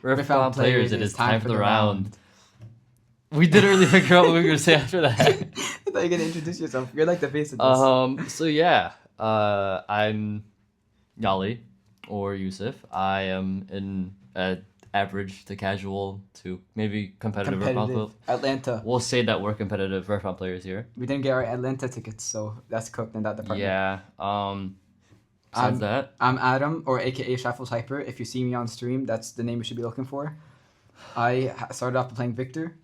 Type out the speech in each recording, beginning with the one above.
Riftbound players, it is time for the round. We didn't really figure out what we were going to say after that. I thought you were going to introduce yourself. You're like the face of this. So yeah, I'm Yali or Yusuf. I am in average to casual to maybe competitive Riftbound. Atlanta. We'll say that we're competitive Riftbound players here. We didn't get our Atlanta tickets, so that's cooked in that department. Yeah. Besides that, I'm Adam, or AKA Shuffles Hyper. If you see me on stream, that's the name you should be looking for. I started off playing Victor,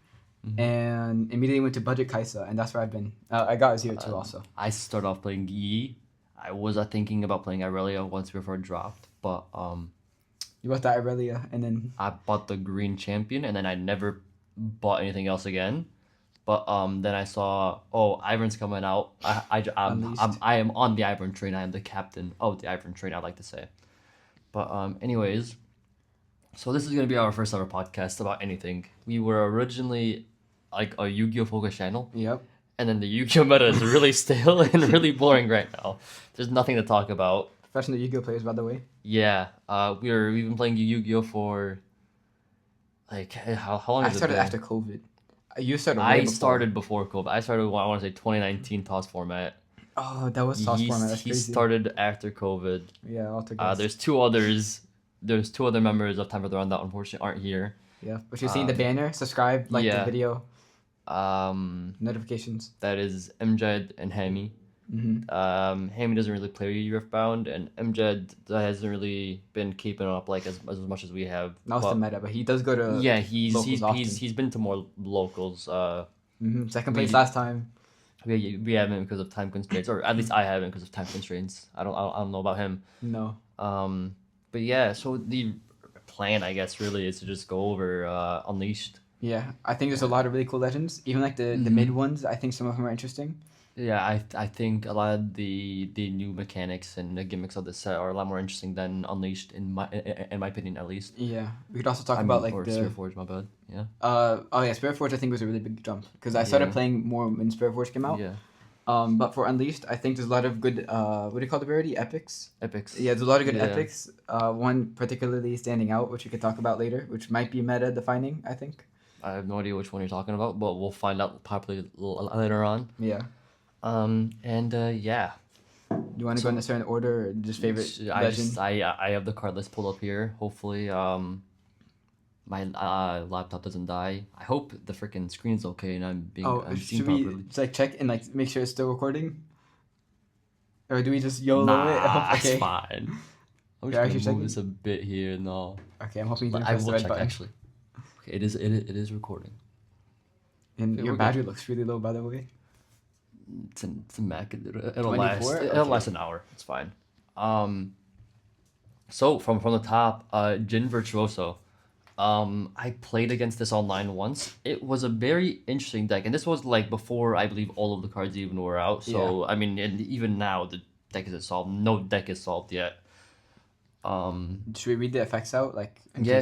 and immediately went to Budget Kaisa, and that's where I've been. I got a 0-2 also. I started off playing Yi. I was thinking about playing Irelia once before it dropped, but You bought the Irelia, and then I bought the green champion, and then I never bought anything else again. But then I saw, Ivern's coming out. I am on the Ivern train. I am the captain of the Ivern train, I like to say. But anyways, so this is going to be our first ever podcast about anything. We were originally like a Yu-Gi-Oh! Focus channel. Yep. And then the Yu-Gi-Oh! Meta is really stale and really boring right now. There's nothing to talk about. Professional Yu-Gi-Oh! Players, by the way. Yeah. We've been playing Yu-Gi-Oh! For like, how long has it been? I started after COVID. You started I started before COVID. I started, I want to say, 2019 TOS format. Oh, that was TOS format. That's he crazy. started after COVID. Yeah, I'll take that. There's two other members of Time for the Round that unfortunately aren't here. Yeah, but you've seen the banner. Subscribe, like the video. Notifications. That is Mjed and Hami. Hami doesn't really play Riftbound, and Mjed hasn't really been keeping up like as much as we have. Not the meta, but he does go to he's been to more locals. Second place last time. We haven't because of time constraints, or at least I haven't because of time constraints. I don't know about him. No. But yeah, so the plan, I guess, really is to just go over Unleashed. Yeah, I think there's a lot of really cool legends. Even like the mid ones, I think some of them are interesting. Yeah, I think a lot of the new mechanics and the gimmicks of the set are a lot more interesting than Unleashed in my opinion, at least. Yeah, we could also talk about like the Spirit Forge. My bad. Yeah. Spirit Forge I think was a really big jump because I started playing more when Spirit Forge came out. Yeah. But for Unleashed, I think there's a lot of good what do you call the rarity? Epics. Epics. Yeah, there's a lot of good epics. One particularly standing out, which we could talk about later, which might be meta defining. I think. I have no idea which one you're talking about, but we'll find out probably later on. Yeah. Yeah. You want to go in a certain order or just favorite legend? I have the card list pulled up here. Hopefully, my laptop doesn't die. I hope the freaking screen's okay and I'm seeing properly. Should we just check and make sure it's still recording? Or do we just YOLO it? Okay. It's fine. I'm just gonna move this a bit here. No. Okay, I'm hoping you I will check actually. Okay, it is recording. And your battery looks really low, by the way. It's a Mac. It'll last an hour. It's fine. So from the top, Jin Virtuoso. I played against this online once. It was a very interesting deck, and this was like before I believe all of the cards even were out. So I mean, and even now the deck isn't solved. No deck is solved yet. Should we read the effects out?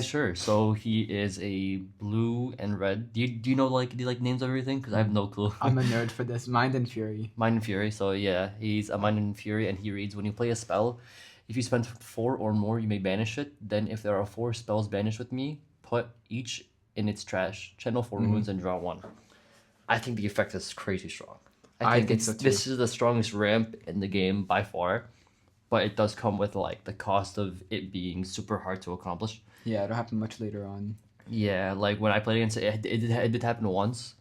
Sure. So he is a blue and red. Do you know the names of everything? Because I have no clue. I'm a nerd for this. Mind and Fury. Mind and Fury. So yeah, he's a Mind and Fury, and he reads when you play a spell. If you spend 4 or more, you may banish it. Then if there are 4 spells banished with me, put each in its trash. Channel 4 runes and draw 1. I think the effect is crazy strong. I think so too. This is the strongest ramp in the game by far. But it does come with like the cost of it being super hard to accomplish. Yeah, it'll happen much later on. Yeah, like when I played against it, it did happen once.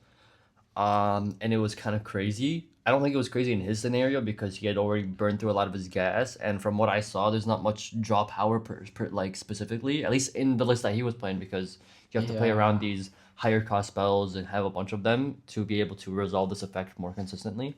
And it was kind of crazy. I don't think it was crazy in his scenario because he had already burned through a lot of his gas, and from what I saw, there's not much draw power per like specifically, at least in the list that he was playing, because you have to play around these higher cost spells and have a bunch of them to be able to resolve this effect more consistently.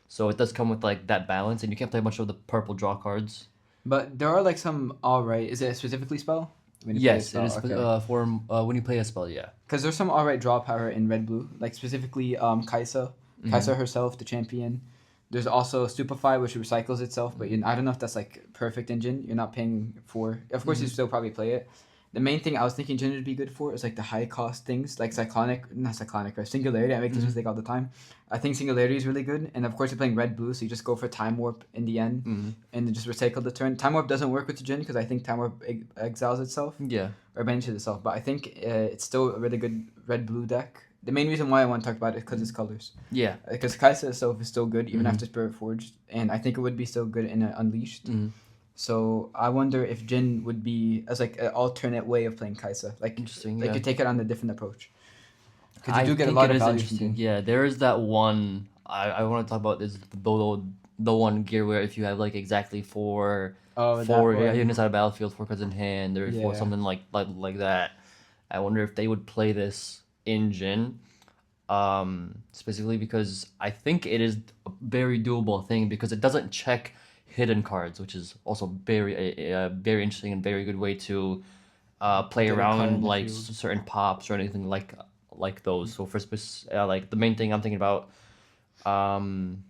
So it does come with like that balance, and you can't play much of the purple draw cards. But there are like some alright. Is it a specifically spell? Yes, it is for when you play a spell. Yeah. Because there's some alright draw power in red blue, like specifically Kaisa. Kaisa herself, the champion. There's also Stupefy, which recycles itself, but I don't know if that's like perfect engine. You're not paying for. Of course, you still probably play it. The main thing I was thinking Jin would be good for is like the high cost things like Singularity. I make this mistake all the time. I think Singularity is really good, and of course you're playing red blue, so you just go for Time Warp in the end, and then just recycle the turn. Time Warp doesn't work with Jin because I think Time Warp exiles itself Yeah. or banishes itself, but I think it's still a really good red blue deck. The main reason why I want to talk about it is because it's colors. Yeah. Because Kaisa itself is still good even after Spirit Forged, and I think it would be still good in Unleashed. So I wonder if Jin would be as like an alternate way of playing Kaisa. Like, Interesting. like Yeah. you take it on a different approach. Because I you do get a think lot it of is value from interesting. Jin. Yeah, there is that one I want to talk about is the one gear where if you have like exactly four units out of battlefield, 4 cards in hand, or for something like that. I wonder if they would play this in Jin, specifically because I think it is a very doable thing because it doesn't check hidden cards, which is also very interesting and very good way to play Get a card in around the like field. certain pops or anything like those. So for like the main thing I'm thinking about, I'm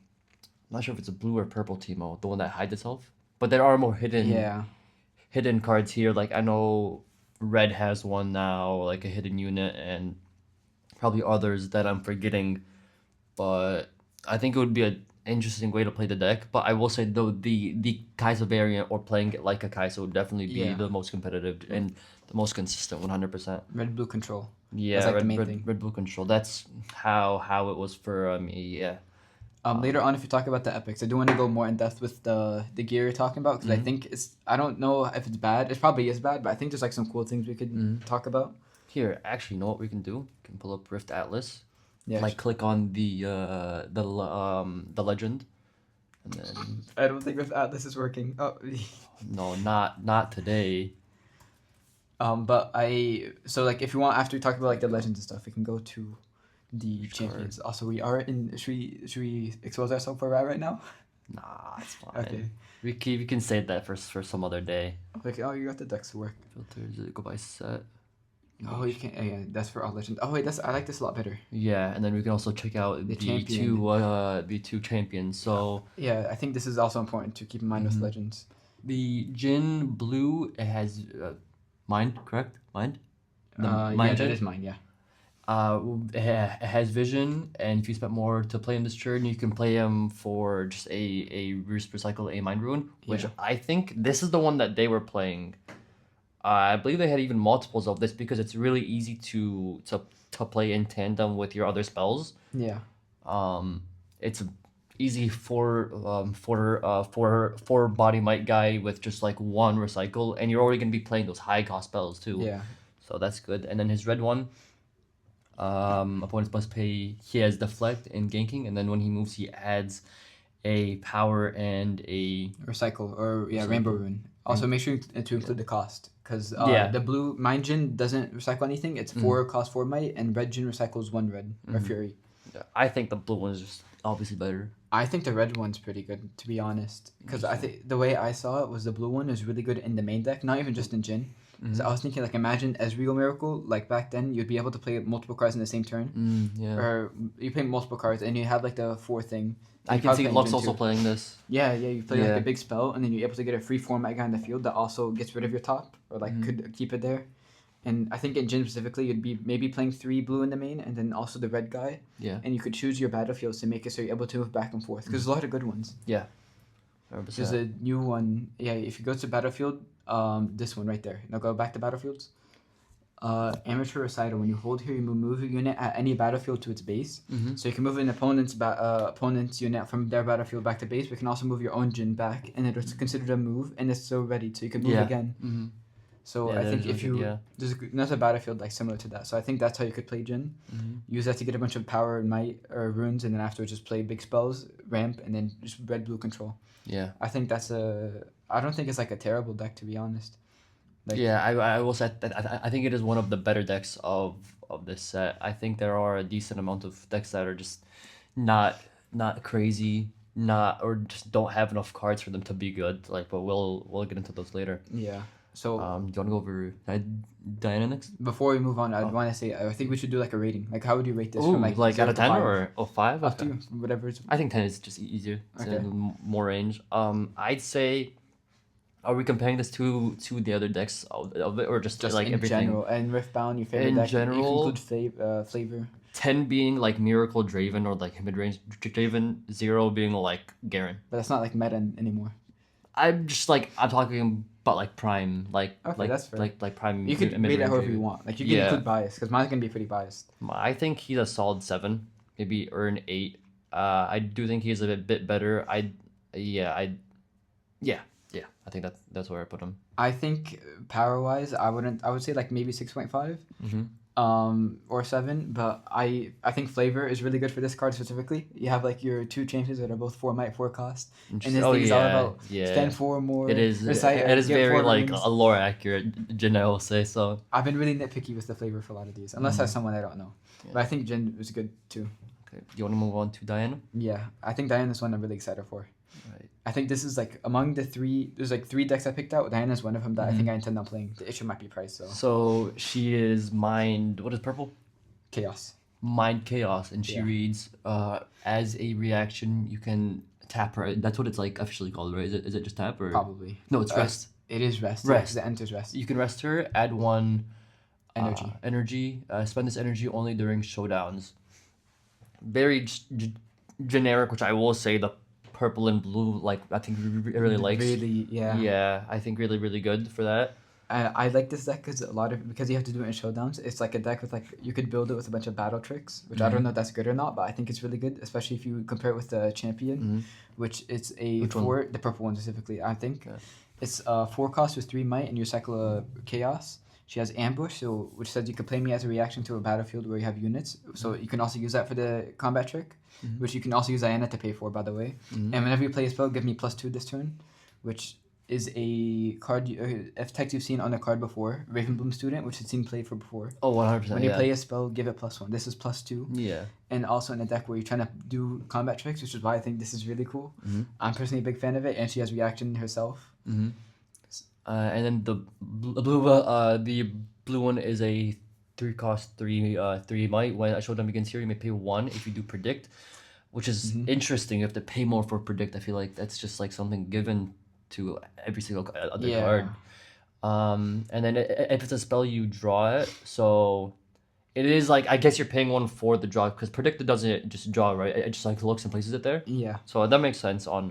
not sure if it's a blue or purple Teemo, the one that hides itself, but there are more hidden cards here. Like I know red has one now, like a hidden unit, and probably others that I'm forgetting. But I think it would be an interesting way to play the deck. But I will say though the Kai'Sa variant or playing it like a Kai'Sa would definitely be Yeah. the most competitive and the most consistent, 100%. Red blue control. Yeah, That's like the main thing. red blue control. That's how it was for me. Yeah. Later on, if you talk about the epics, I do want to go more in depth with the gear you're talking about because I think I don't know if it's bad. It probably is bad, but I think there's like some cool things we could talk about. Here, actually, you know what we can do? We can pull up Rift Atlas. Yeah. Like click on the legend, and then I don't think with Atlas is working. Oh. no, not today. But so like if you want after we talk about like the legends and stuff, we can go to the champions. Also, we are in. Should we expose ourselves for Riot right now? Nah, it's fine. Okay. We can save that for some other day. Okay. Oh, you got the decks to work. Filters, go by set. Oh, you can. Yeah, that's for all legends. Oh wait, I like this a lot better. Yeah, and then we can also check out the two champions. So yeah, I think this is also important to keep in mind with legends. The Jin blue, it has mind, correct? Mind. Yeah, that is mine. Yeah. It has vision, and if you spend more to play him this turn, you can play him for just a recycle a mind ruin, which I think this is the one that they were playing. I believe they had even multiples of this because it's really easy to play in tandem with your other spells. Yeah. It's easy for body might guy with just like one recycle, and you're already gonna be playing those high cost spells too. Yeah. So that's good. And then his red one, opponents must pay. He has deflect and ganking, and then when he moves, he adds a power and a recycle or rainbow rune. Also, make sure to include the cost because the blue mine Jin doesn't recycle anything. It's 4 cost 4 might, and red Jin recycles 1 red or fury. Yeah, I think the blue one is just obviously better. I think the red one's pretty good, to be honest, because I think the way I saw it was the blue one is really good in the main deck, not even just in Jin. So I was thinking, like, imagine Ezreal Miracle, like back then, you'd be able to play multiple cards in the same turn. Or you play multiple cards, and you have, like, the 4 thing. I can see Lux also playing this. Yeah, you play, like, a big spell, and then you're able to get a free 4 guy in the field that also gets rid of your top, or, like, could keep it there. And I think in Jin specifically, you'd be maybe playing 3 blue in the main, and then also the red guy. Yeah. And you could choose your battlefields to make it so you're able to move back and forth, because there's a lot of good ones. Yeah. 100%. There's a new one. Yeah, if you go to battlefield, this one right there. Now go back to battlefields. Amateur recital. When you hold here, you move a unit at any battlefield to its base. So you can move an opponent's unit from their battlefield back to base. We can also move your own Jin back, and it's considered a move, and it's still ready, so you can move again. So I think if there's another battlefield like similar to that. So I think that's how you could play Jin. Use that to get a bunch of power and might or runes, and then afterwards just play big spells, ramp, and then just red blue control. Yeah. I think I don't think it's like a terrible deck, to be honest. Like, yeah, I will say that I think it is one of the better decks of this set. I think there are a decent amount of decks that are just not crazy, or just don't have enough cards for them to be good. Like, but we'll get into those later. Yeah. So do you want to go over Diana next? Before we move on, I want to say I think we should do like a rating. Like, how would you rate this? From like out of 10 or 5? Up to you, whatever. I think 10 is just easier. It's more range. I'd say Are we comparing this to the other decks of it, or just like in everything? general. And Riftbound, your favorite In deck. You can general- include flavor. 10 being like Miracle Draven or like mid-range Draven, 0 being like Garen. But that's not like meta anymore. I'm talking about like prime, Okay, that's fair. like prime. You could rate it however you want. Like you can Yeah. include bias because mine's gonna be pretty biased. I think he's a solid 7, maybe or an 8. I do think he's a bit better. I think that's where I put him. I think power wise, I would say like maybe 6.5. Or 7, but I think flavor is really good for this card specifically. You have like your 2 champions that are both 4 might 4 cost, and this thing is all about spend 4 more. It is. Recite, It is get very 4 like runes. a lore accurate. Jin, I will say so. I've been really nitpicky with the flavor for a lot of these, unless that's someone I don't know. Yeah. But I think Jin was good too. Okay. Do you want to move on to Diana? Yeah, I think Diana's one I'm really excited for. Right. I think this is like among the 3. There's like 3 decks I picked out. Diana's one of them that I think I intend on playing. The issue might be price, so So she is mind. What is purple? chaos. Mind Chaos, and she Yeah. reads, as a reaction, you can tap her. That's what it's like officially called, right? Is it just tap or Probably. no? It's rest. It is rest. Rest. Yeah, 'cause it enters rest. You can rest her. Add 1 Energy. Spend this energy only during showdowns. Very generic, which I will say the purple and blue, like I think really likes. Really, yeah. Yeah, I think really good for that. I like this deck because because you have to do it in showdowns. It's like a deck with like you could build it with a bunch of battle tricks, which I don't know if that's good or not, but I think it's really good, especially if you compare it with the champion, which it's a Which 4, one? the purple one specifically. I think Okay. it's 4 cost with 3 might, and you cycle a chaos. She has ambush, so which says you can play me as a reaction to a battlefield where you have units. So you can also use that for the combat trick, which you can also use Diana to pay for, by the way. And whenever you play a spell, give me +2 this turn, which is a card effect you've seen on a card before, Ravenbloom Student, which you've seen played for before. Oh, 100%. When you play a spell, give it +1. This is +2. Yeah. And also in a deck where you're trying to do combat tricks, which is why I think this is really cool. I'm personally a big fan of it, and she has reaction herself. And then the blue one is a 3 cost 3 might. When a showdown begins here, you may pay 1 if you do predict, which is interesting. You have to pay more for predict. I feel like that's just like something given to every single other card. And then if it's a spell, you draw it. So it is like, I guess you're paying 1 for the draw, because predicted doesn't just draw, right? It just like looks and places it there. Yeah. So that makes sense on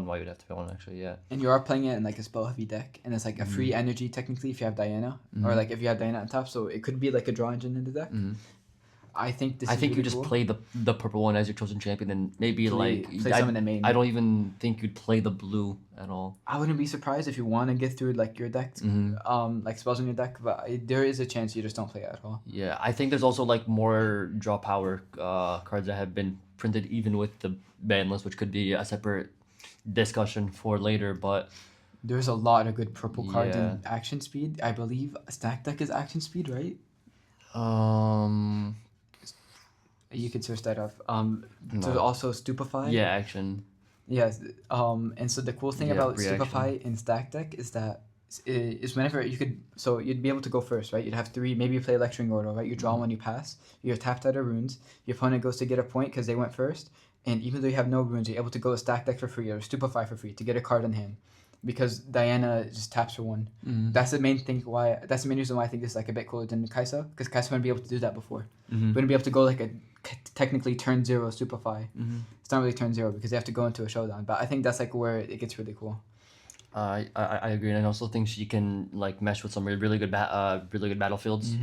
why you'd have to pay 1, actually. Yeah. And you are playing it in like a spell heavy deck, and it's like a free energy technically if you have Diana, or like if you have Diana on top, so it could be like a draw engine in the deck. I think this. I is think really you just cool. play the purple one as your chosen champion, and maybe play some in the main. I don't even think you'd play the blue at all. I wouldn't be surprised if you want to get through like your deck, like spells in your deck, but there is a chance you just don't play it at all. Yeah, I think there's also like more draw power cards that have been printed even with the ban list, which could be a separate discussion for later. But There's a lot of good purple cards Yeah. in action speed. I believe stack deck is action speed, right? You could search that up. There's No. also Stupefy. yeah, action. Yes. And so the cool thing Yeah, about reaction. Stupefy in stack deck is that is whenever you could, so you'd be able to go first, right? You'd have 3, maybe you play Lecturing Order, right? You draw one, you pass. You're tapped out of runes. Your opponent goes to get a point because they went first. And even though you have no runes, you're able to go to stack deck for free or Stupefy for free to get a card in hand. Because Diana just taps for 1. That's the main thing why. That's the main reason why I think this is like a bit cooler than Kaisa. Because Kaisa wouldn't be able to do that before. Wouldn't be able to go like a technically turn 0 Stupefy. It's not really turn 0 because they have to go into a showdown. But I think that's like where it gets really cool. I agree, and I also think she can like mesh with some really good battlefields.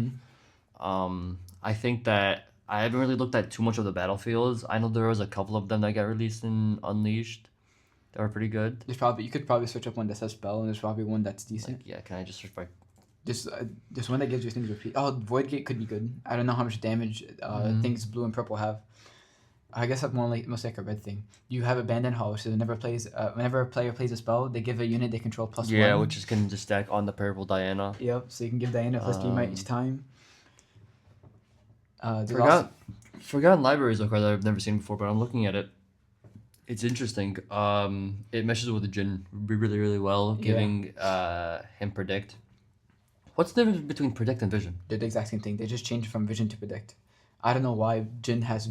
I think that I haven't really looked at too much of the battlefields. I know there was a couple of them that got released in Unleashed. They were pretty good. You could probably search up one that says spell, and there's probably one that's decent. Like, yeah, can I just search by? There's one that gives you things repeat. Oh, Void Gate could be good. I don't know how much damage things blue and purple have. I guess that's mostly like a red thing. You have Abandoned Hall, so whenever a player plays a spell, they give a unit they control +1. Yeah, which is can just stack on the purple Diana. Yep, so you can give Diana +3 might each time. There's also, Forgotten Library is a card that I've never seen before, but I'm looking at it. It's interesting. It meshes with the Jin really well, giving him predict. What's the difference between predict and vision? they're the exact same thing. They just changed from vision to predict. I don't know why Jin has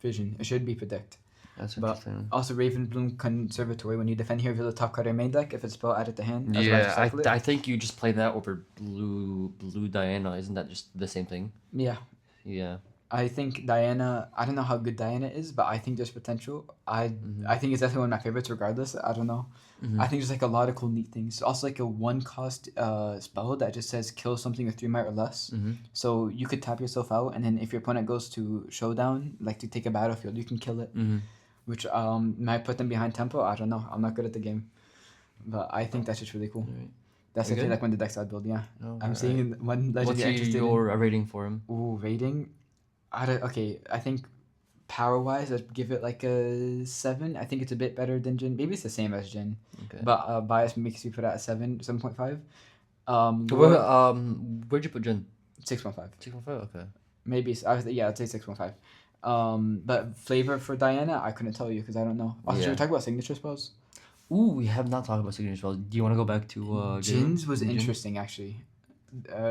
vision. It should be predict. That's But interesting. also Raven Bloom Conservatory. When you defend here, reveal the top card of your main deck. If it's spell, add it to hand. As well as Yeah, recycle it. I think you just play that over blue Diana. Isn't that just the same thing? Yeah. Yeah. I think Diana. I don't know how good Diana is, but I think there's potential. I think it's definitely one of my favorites. Regardless, I don't know. I think there's like a lot of cool neat things. Also like a 1-cost spell that just says kill something with 3 might or less. So you could tap yourself out, and then if your opponent goes to showdown, like to take a battlefield, you can kill it. Which might put them behind tempo. I don't know. I'm not good at the game, but I think that's just really cool. Right. That's You definitely good? like when the decks I'd build. Yeah, Oh, I'm seeing one legend What's you're interested in. your rating for him? Ooh, rating. Okay, I think power wise, I'd give it like a 7. I think it's a bit better than Jin. Maybe it's the same as Jin, Okay. but bias makes me put it at 7.5. Where'd you put Jin? 6.5. 6.5. Okay. Maybe I'd say 6.5. But flavor for Diana, I couldn't tell you because I don't know. Also, should we talk about signature spells? Ooh, we have not talked about signature spells. Do you want to go back to Jin's was Jin? interesting actually.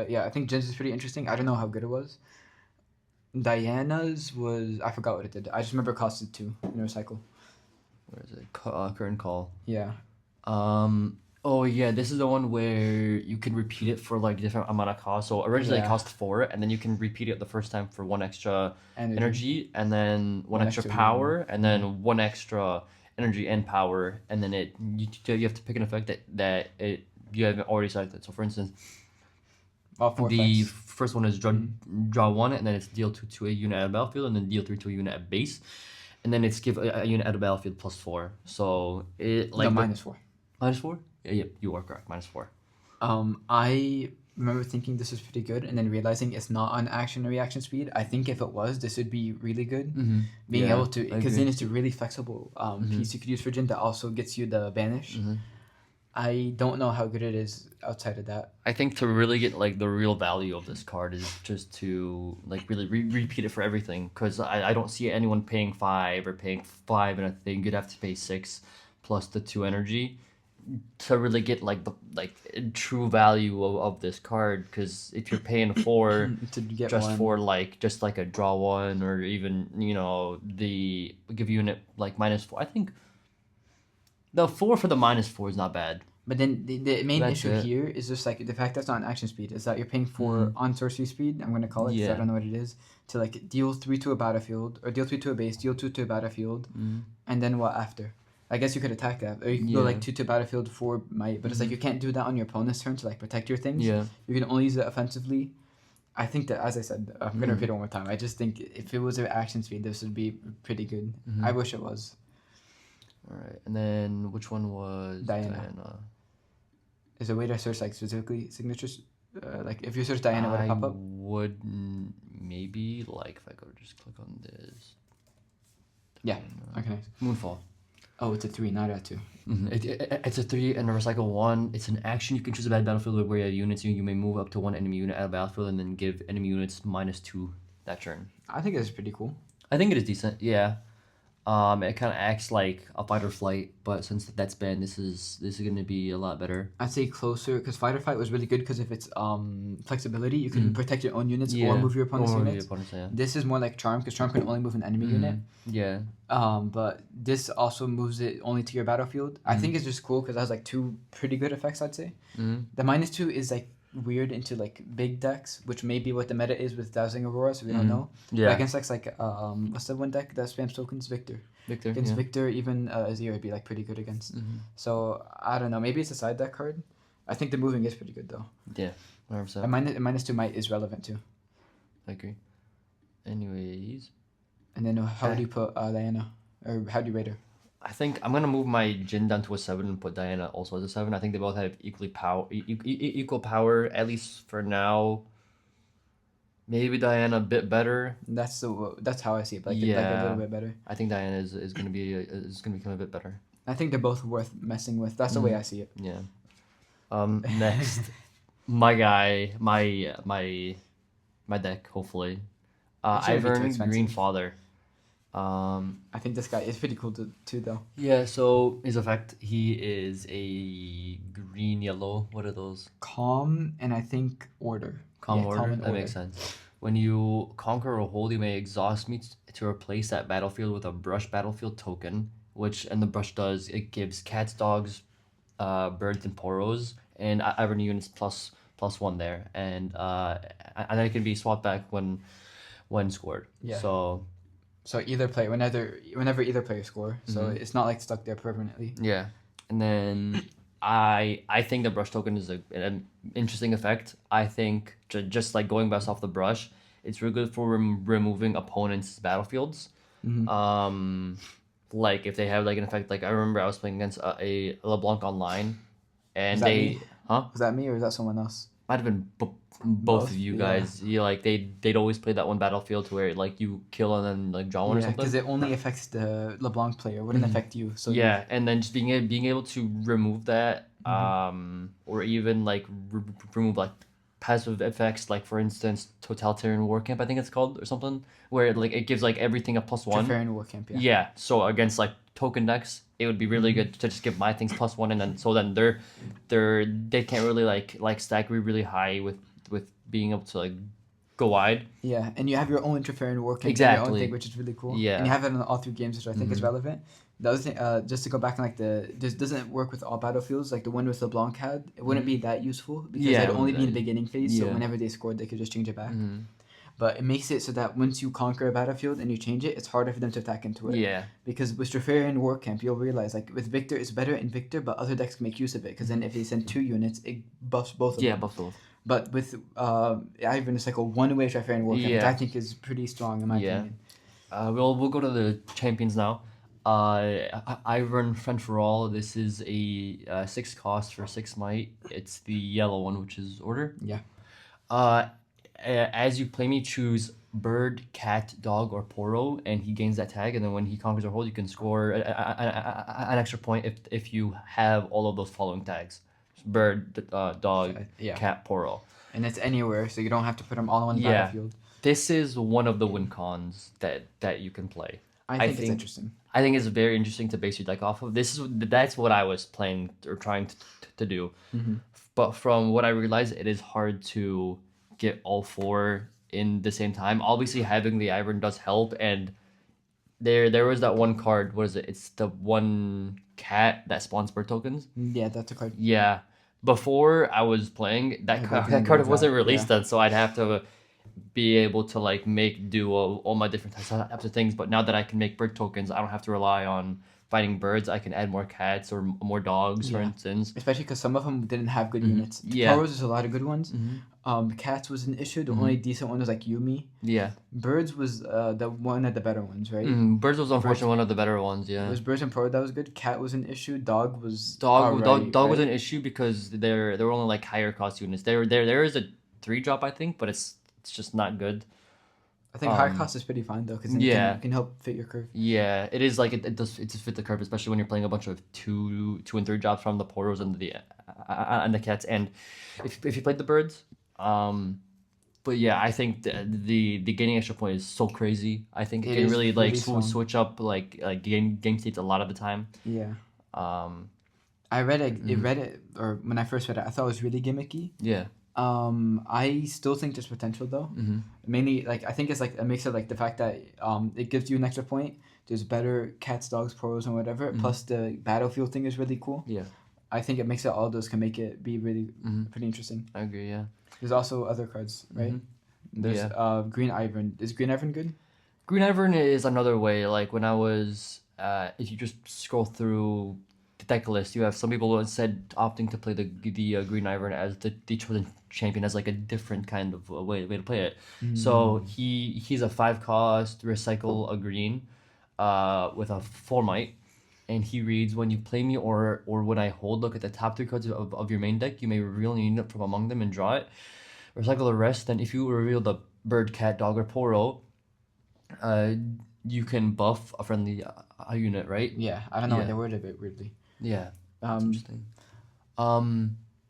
Yeah, I think Jin's is pretty interesting. I don't know how good it was. Diana's was I forgot what it did. I just remember it costed 2 in a recycle. Where is it? Current call. Yeah. Oh yeah, this is the one where you can repeat it for like different amount of cost. So originally it cost 4, and then you can repeat it the first time for 1 extra energy, and then 1 extra power, and then 1 extra energy and power, and then you have to pick an effect that you haven't already selected. So for instance, the first one is draw 1, and then it's deal 2 to a unit at a battlefield, and then deal 3 to a unit at base, and then it's give a unit at a battlefield +4. So it like -4. -4. Yeah, you are correct. -4. I remember thinking this was pretty good, and then realizing it's not on action or reaction speed. I think if it was, this would be really good. Being able to, because then it's a really flexible piece you could use for Jin that also gets you the banish. I don't know how good it is outside of that. I think to really get like the real value of this card is just to like really repeat it for everything, because I don't see anyone paying 5 or paying 5 and a thing. You'd have to pay 6 plus the 2 energy to really get like the true value of this card, because if you're paying 4 to get just one. for just like a draw 1, or even the give unit like -4, I think the 4 for the -4 is not bad. But then the main That's issue it. here is just like the fact that's not an action speed is that you're paying for on sorcery speed. I'm gonna call it 'cause I don't know what it is, to like deal 3 to a battlefield, or deal 3 to a base, deal 2 to a battlefield, and then what after? I guess you could attack that, or you could go like 2 to a battlefield 4 might, but it's like you can't do that on your opponent's turn to like protect your things. Yeah. You can only use it offensively. I think that, as I said, I'm gonna repeat it one more time. I just think if it was an action speed, this would be pretty good. I wish it was. All right, and then which one was Diana. Is there a way to search like specifically signatures? Like if you search Diana, would it pop up? Would maybe like if I go to just click on this. Yeah. Okay. Moonfall. Oh, it's a 3, not a 2. It's a 3 and a recycle 1. It's an action. You can choose a bad battlefield where you have units. You may move up to 1 enemy unit at a battlefield and then give enemy units -2 that turn. I think it's pretty cool. I think it is decent. Yeah. It kind of acts like a fight or flight, but since that's banned, this is going to be a lot better. I'd say closer, because fight or flight was really good because of its flexibility. You can protect your own units or move your opponent's units. This is more like charm, because charm can only move an enemy unit. Yeah. But this also moves it only to your battlefield. I think it's just cool because it has like 2 pretty good effects, I'd say. The -2 is like weird into like big decks, which may be what the meta is with Dazzling Aurora, so we don't know. Yeah. But against decks like what's the one deck that spams tokens? Victor. Against Victor, even Azir would be like pretty good against. So I don't know. Maybe it's a side deck card. I think the moving is pretty good though. Yeah, 100%. A -2 might is relevant too. I agree. Anyways. And then how do you put Diana, or how do you rate her? I think I'm gonna move my Jin down to a 7 and put Diana also as a 7. I think they both have equal power, at least for now. Maybe Diana a bit better. That's how I see it. Like a little bit better. I think Diana is gonna become a bit better. I think they're both worth messing with. That's the way I see it. Yeah. Next, my guy, my deck. Hopefully, Ivern Green Father. I think this guy is pretty cool too, though. Yeah, so his effect, he is a green yellow. What are those? Calm and I think order. Calm order. That makes sense. When you conquer or hold, you may exhaust meat to replace that battlefield with a brush battlefield token, which and the brush does it gives cats, dogs, birds, and poros, and Ivern units +1 there, and then it can be swapped back when scored. Yeah. So either player, whenever either player score, so it's not like stuck there permanently. yeah, and then I think the brush token is an interesting effect. I think just like going best off the brush, it's really good for removing opponents' battlefields. Like if they have like an effect, like I remember I was playing against a LeBlanc online, and Was that they me? huh Was that me or was that someone else? might have been both Both? of you Yeah. guys. Yeah, like they'd always play that one battlefield where like you kill and then like draw one or Yeah, something. because it only affects the LeBlanc player. It wouldn't affect you. So Yeah, and then just being able to remove that, or even like remove like passive effects, like for instance, Totalitarian War Camp, I think it's called or something, where like it gives like everything a +1. Trifarian War Camp. Yeah. Yeah, so against like token decks, it would be really good to just give my things +1, and then so then they can't really like stack really high with being able to like go wide. Yeah, and you have your own Trifarian War Camp, your own Exactly. thing, which is really cool. Yeah. And you have it in all three games, which I think is relevant. The other thing, just to go back on like this doesn't work with all battlefields. Like the one with LeBlanc had, it wouldn't be that useful because Yeah, it'd it only be in the wouldn't. beginning phase. So Yeah. whenever they scored, they could just change it back. But it makes it so that once you conquer a battlefield and you change it, it's harder for them to attack into it. Yeah. Because with Trifarian War Camp, you'll realize like with Victor, it's better in Victor, but other decks can make use of it. Because then if they send 2 units, it buffs both of Yeah, them. Buffalo. But with Ivan, it's like a one-way Trifarian War Camp, which Yeah. I think is pretty strong in my opinion. We'll go to the champions now. I run Friend for All. This is a 6 cost for 6 might. It's the yellow one, which is order. Yeah. As you play me, choose bird, cat, dog, or poro, and he gains that tag. And then when he conquers or hold, you can score an extra point if you have all of those following tags: bird, dog, Yeah. cat, poro. And it's anywhere, so you don't have to put them all on one Yeah. battlefield. This is one of the win cons that you can play. I think it's interesting. I think it's very interesting to base your deck off of. That's what I was playing or trying to do. But from what I realized, it is hard to get all 4 in the same time. Obviously, having the Ivern does help, and there was that one card. What is it? It's the one cat that spawns bird tokens. Yeah, that's a card. Yeah. Before I was playing, that card wasn't released then, so I'd have to be able to like make do all my different types of things. But now that I can make bird tokens, I don't have to rely on fighting birds. I can add more cats or more dogs, for instance. Especially because some of them didn't have good units. Yeah. Poros, there's a lot of good ones. Cats was an issue. The only decent one was like Yumi. Yeah. Birds was the one of the better ones, right? Birds was unfortunately one of the better ones. Yeah. It was Birds and Poro that was good. Cat was an issue. Dog was Dog alright, was right? an issue because there were only like higher cost units. There is a 3-drop I think, but it's just not good. I think high cost is pretty fine though, because Yeah. it can help fit your curve. Yeah, it is like it does fit the curve, especially when you're playing a bunch of 2 and 3 drops from the poros and the cats. And if you played the birds, but yeah, I think the gaining extra point is so crazy. I think it can is really like really strong. switch up like game states a lot of the time. Yeah. Um, I read it, or when I first read it, I thought it was really gimmicky. yeah. I still think there's potential though. Mainly, like I think it's like a mix of like the fact that it gives you an extra point. There's better cats, dogs, poros, and whatever. Plus the battlefield thing is really cool. Yeah. I think it makes it all those can make it be really pretty interesting. I agree. Yeah. There's also other cards, right? There's Green Ivern. Is Green Ivern good? Green Ivern is another way. Like when I was, if you just scroll through the deck list, you have some people who said opting to play the Green Ivern as the chosen champion as like a different kind of way to play it. So he's a 5 cost recycle a green, with a 4 might, and he reads: when you play me or when I hold, look at the top 3 cards of your main deck. You may reveal a unit from among them and draw it. Recycle the rest. Then if you reveal the bird, cat, dog, or poro, you can buff a friendly unit, right? Yeah, I don't know. Yeah. They worded it weirdly. Yeah. Interesting.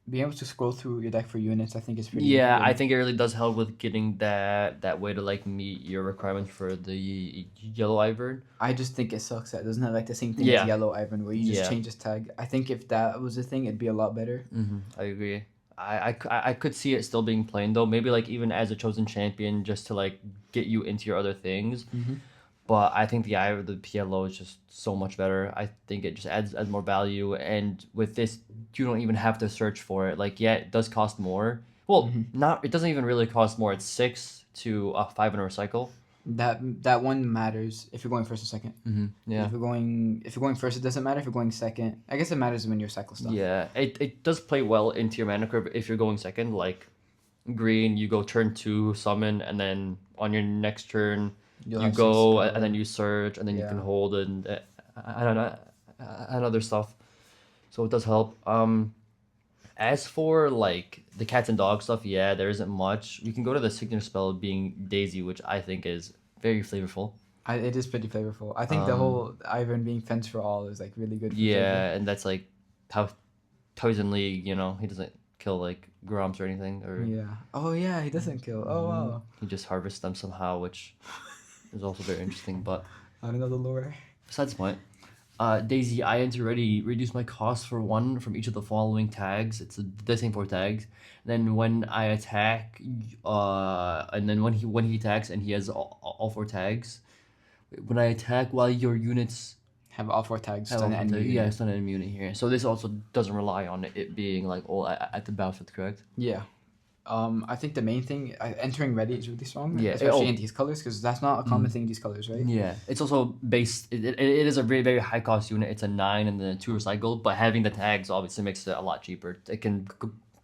Being able to scroll through your deck for units, I think is pretty. Yeah, good. I think it really does help with getting that way to like meet your requirements for the yellow Ivern. I just think it sucks that it doesn't have like the same thing Yeah. as Yellow Ivern, where you just Yeah. change his tag. I think if that was a thing, it'd be a lot better. I agree. I could see it still being played though. Maybe like even as a chosen champion, just to like get you into your other things. Mm-hmm. But I think the PLO is just so much better. I think it just adds more value. And with this, you don't even have to search for it. Like, yeah, it does cost more. Well, Mm-hmm. not it doesn't even really cost more. It's 6 to 5 in a recycle. That one matters if you're going first or second. Yeah. If you're going first, it doesn't matter. If you're going second, I guess it matters when you cycle stuff. Yeah, it does play well into your mana curve if you're going second. Like green, you go turn 2, summon, and then on your next turn, You'll you have some go spell. and then you search, and then you can Yeah. hold and I don't know, and other stuff. So it does help. As for like the cats and dogs stuff, yeah, there isn't much. We can go to the signature spell being Daisy, which I think is very flavorful. It is pretty flavorful. I think the whole Ivan being fence for all is like really good. For Yeah, and that's like how Poison League, he doesn't kill like Groms or anything, or Yeah. Oh yeah, he doesn't kill. Oh wow. he just harvests them somehow, which is also very interesting. But I don't know the lore. besides the point, Daisy, I had to already reduce my cost for one from each of the following tags. It's the same 4 tags. Then when I attack, and then when he attacks and he has all 4 tags, when I attack while your units Have all 4 tags. have Stun all 4 enemy. tags, yeah, it's not an immunity here. So this also doesn't rely on it being like all at the battlefield, correct? Yeah. I think the main thing entering ready is really strong, Yeah, especially in these colors, because that's not a common thing in these colors, right? Yeah, it's also based. It is a very high cost unit. It's a 9 and then 2 recycle, but having the tags obviously makes it a lot cheaper. It can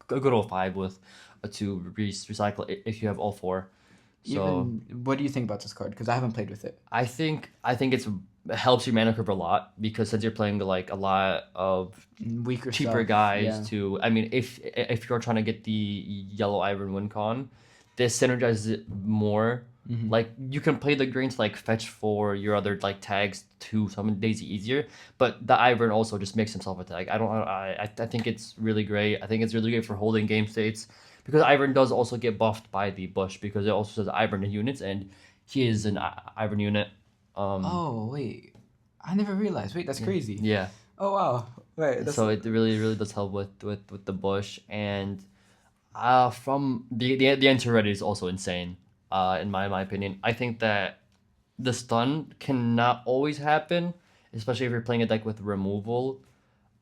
go to a 5 with a 2 recycle if you have all 4. So What do you think about this card? Because I haven't played with it. I think it helps your mana curve a lot because since you're playing like a lot of Weaker cheaper stuff, guys yeah. to. I mean, if you're trying to get the yellow Iron win con, this synergizes it more. Mm-hmm. Like you can play the green to like fetch for your other like tags to summon Daisy easier, but the Ivern also just makes himself a tag. I think it's really great. I think it's really great for holding game states because Ivern does also get buffed by the bush because it also says Ivern in units and he is an Ivern unit. Oh wait, I never realized. Wait, that's crazy. Yeah. Oh wow. Wait. That's... So it really does help with the bush and from the enter ready is also insane. In my opinion, I think that the stun cannot always happen, especially if you're playing a deck with removal.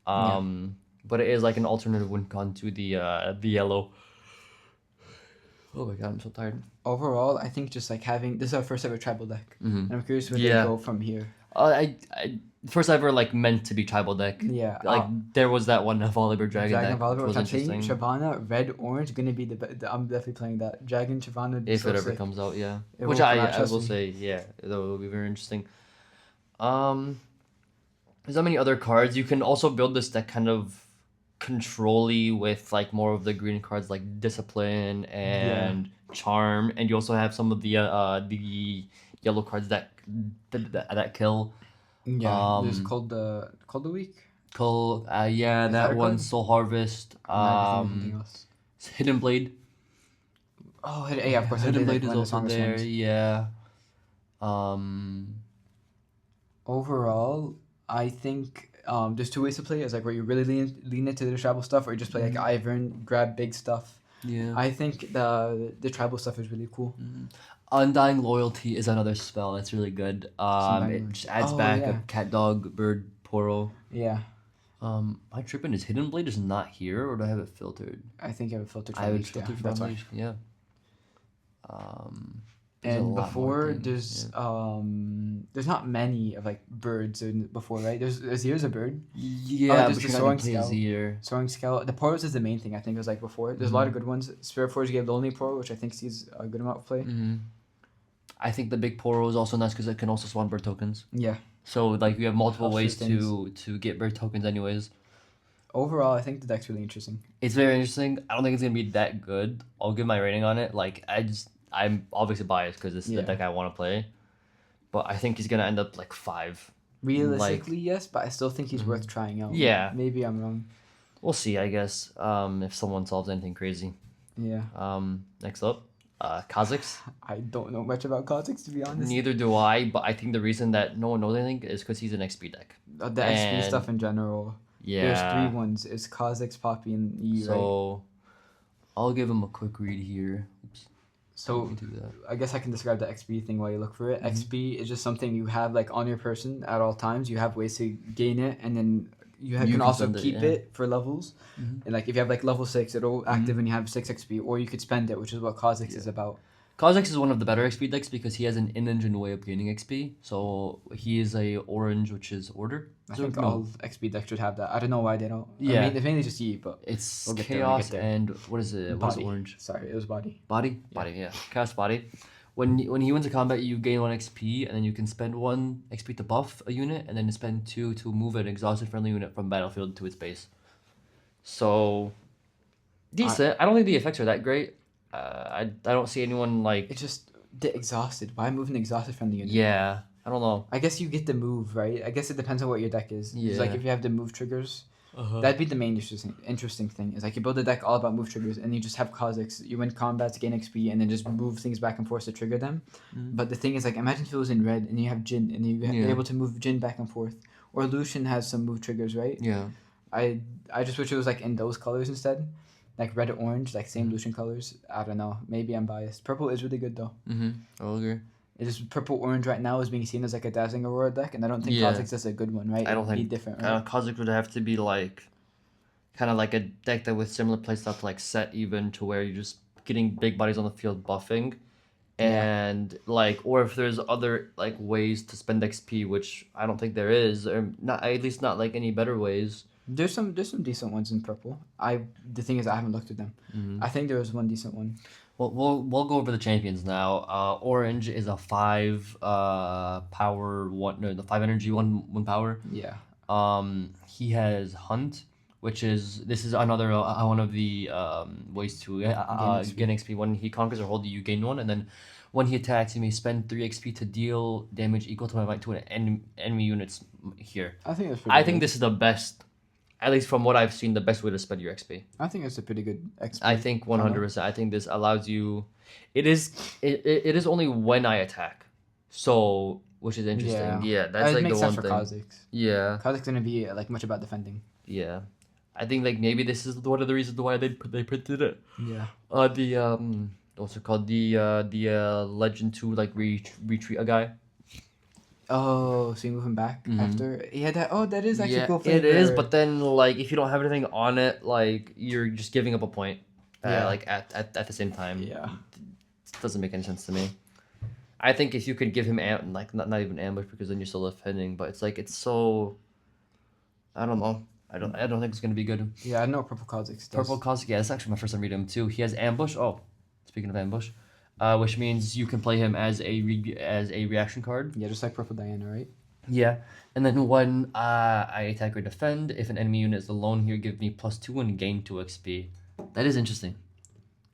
But it is like an alternative win con to the yellow. Oh my god, I'm so tired. Overall, I think just like having this is our first ever tribal deck, and I'm curious where Yeah. they go from here. I first ever like meant to be tribal deck. Yeah. Like there was that one Volibear Dragon Dragon deck, Volibear, which was which I'm saying, interesting. Shyvana, red, orange, gonna be I'm definitely playing that. Dragon, Shyvana, If so it ever sick. comes out, yeah. It Which will I come out, trust will me. say, yeah, that will be very interesting. There's not many other cards. You can also build this deck kind of control-y with like more of the green cards like Discipline and Charm, and you also have some of the yellow cards that kill. Yeah, there's Um, called the Week. Kill, yeah, Is that that a one, card? Soul Harvest, I might be thinking of something else. Hidden Blade. Oh, yeah, of course. Hidden Blade is one of the also strongest there, ones. yeah. Um, Overall, I think there's 2 ways to play it. It's like where you really lean into the tribal stuff, or you just play like Ivern, grab big stuff. yeah. I think the tribal stuff is really cool. Undying Loyalty is another spell that's really good. It just adds back a cat, dog, bird, Poro. Yeah, My tripping is Hidden Blade is not here, or do I have it filtered? I think I have it filtered. I have it Unleashed, yeah, filtered that's from why. Unleashed, yeah. There's a And lot more before things, there's not many of like birds before, right? Here's a bird. yeah, there's but the you're Soaring not gonna play Scout. Azir. Soaring Scout. The Poros is the main thing. I think it was like before. There's a lot of good ones. Spirit Forge gave Lonely Poro, which I think sees a good amount of play. I think the big Poro is also nice because it can also spawn bird tokens. Yeah. So like you have multiple Helps ways with to get bird tokens anyways. Overall, I think the deck's really interesting. It's very interesting. I don't think it's gonna be that good. I'll give my rating on it. Like I'm obviously biased because this is the Yeah. deck I want to play, but I think he's gonna end up like 5. Realistically, yes, but I still think he's worth trying out. Yeah. Maybe I'm wrong. We'll see, I guess. If someone solves anything crazy. Yeah. Next up, Kazakhs. I don't know much about Kha'Zix, to be honest. Neither do I, but I think the reason that no one knows anything is because he's an XP deck. The XP And- stuff in general. Yeah. There's 3 ones. It's Kha'Zix, Poppy, and E, right? So I'll give him a quick read here. Oops. So Let me do that. I guess I can describe the XP thing while you look for it. Mhm. XP is just something you have like on your person at all times. You have ways to gain it, and then you You can can also spend it, keep yeah. it for levels. Mhm. And like if you have like level 6, it'll active Mhm. when you have 6 XP, or you could spend it, which is what Kha'Zix is Yeah. about. Kha'Zix is one of the better XP decks because he has an in-engine way of gaining XP. So he is a orange, which is order. I So, think no, all XP decks should have that. I don't know why they don't. I Yeah. mean, it's mainly just Yi, but it's we'll get there when we chaos get there. and what is it? What is Body. orange? Sorry, it was body. Body? Yeah. Body, yeah. Chaos body. When he wins a combat, you gain 1 XP, and then you can spend 1 XP to buff a unit, and then spend 2 to move an exhausted friendly unit from battlefield to its base. So, decent. I don't think the effects are that great. I don't see anyone like. It's just the exhausted. Why move an exhausted from the unit? Yeah, I don't know. I guess you get the move, right? I guess it depends on what your deck is. It's like Yeah. if you have the move triggers, Uh-huh. that'd be the main interesting thing. Is like you build a deck all about move triggers, and you just have Kha'Zix. You win combats, gain XP, and then just move things back and forth to trigger them. Mhm. But the thing is, like, imagine if it was in red, and you have Jin, and you're Yeah. able to move Jin back and forth. Or Lucian has some move triggers, right? Yeah. I just wish it was like in those colors instead, like red or orange, like same Mhm. Lucian colors. I don't know. Maybe I'm biased. Purple is really good though. I'll agree. It is purple orange right now is being seen as like a dazzling aurora deck, and I don't think Yeah. Kha'Zix is a good one, right? I don't It'd be think- different. Right? Kha'Zix would have to be like, kind of like a deck that with similar playstyle to like Set even to where you're just getting big bodies on the field buffing, and like, or if there's other like ways to spend XP, which I don't think there is, or not, at least not like any better ways. There's some decent ones in purple. The thing is I haven't looked at them. I think there was one decent one. Well, we'll go over the champions now. Orange is a 5 power one, no, the 5 energy one power. Yeah. He has Hunt, which is this is another one of the ways to gain XP. When he conquers or hold, you gain 1, and then when he attacks, he may spend 3 XP to deal damage equal to my might to an enemy units here. I think that's pretty I good. think this is the best, at least from what I've seen, the best way to spend your XP. I think it's a pretty good XP. I think 100%. I think this allows you. It is only when I attack, so which is interesting. Yeah, that's it like the makes one sense for thing. Kha'Zix. Yeah, Kha'Zix gonna be like much about defending. yeah. I think like maybe this is one of the reasons why they printed it. Yeah. The what's it called? The Legend 2 like retreat a guy. Oh, so you move him back Mhm. after? Yeah, that is actually cool. It is, flavor. but then like if you don't have anything on it, like you're just giving up a point. Yeah. Like at the same time. Yeah. It doesn't make any sense to me. I think if you could give him like not even ambush because then you're still defending, but it's like it's so. I don't know. I don't think it's gonna be good. Yeah, I know purple Kha'Zix does. Purple Cossack, yeah, that's actually my first time reading him too. He has ambush. Oh, speaking of ambush, which means you can play him as a reaction card. Yeah, just like purple Diana, right? Yeah, and then when I attack or defend, if an enemy unit is alone here, give me +2 and gain 2 XP. That is interesting.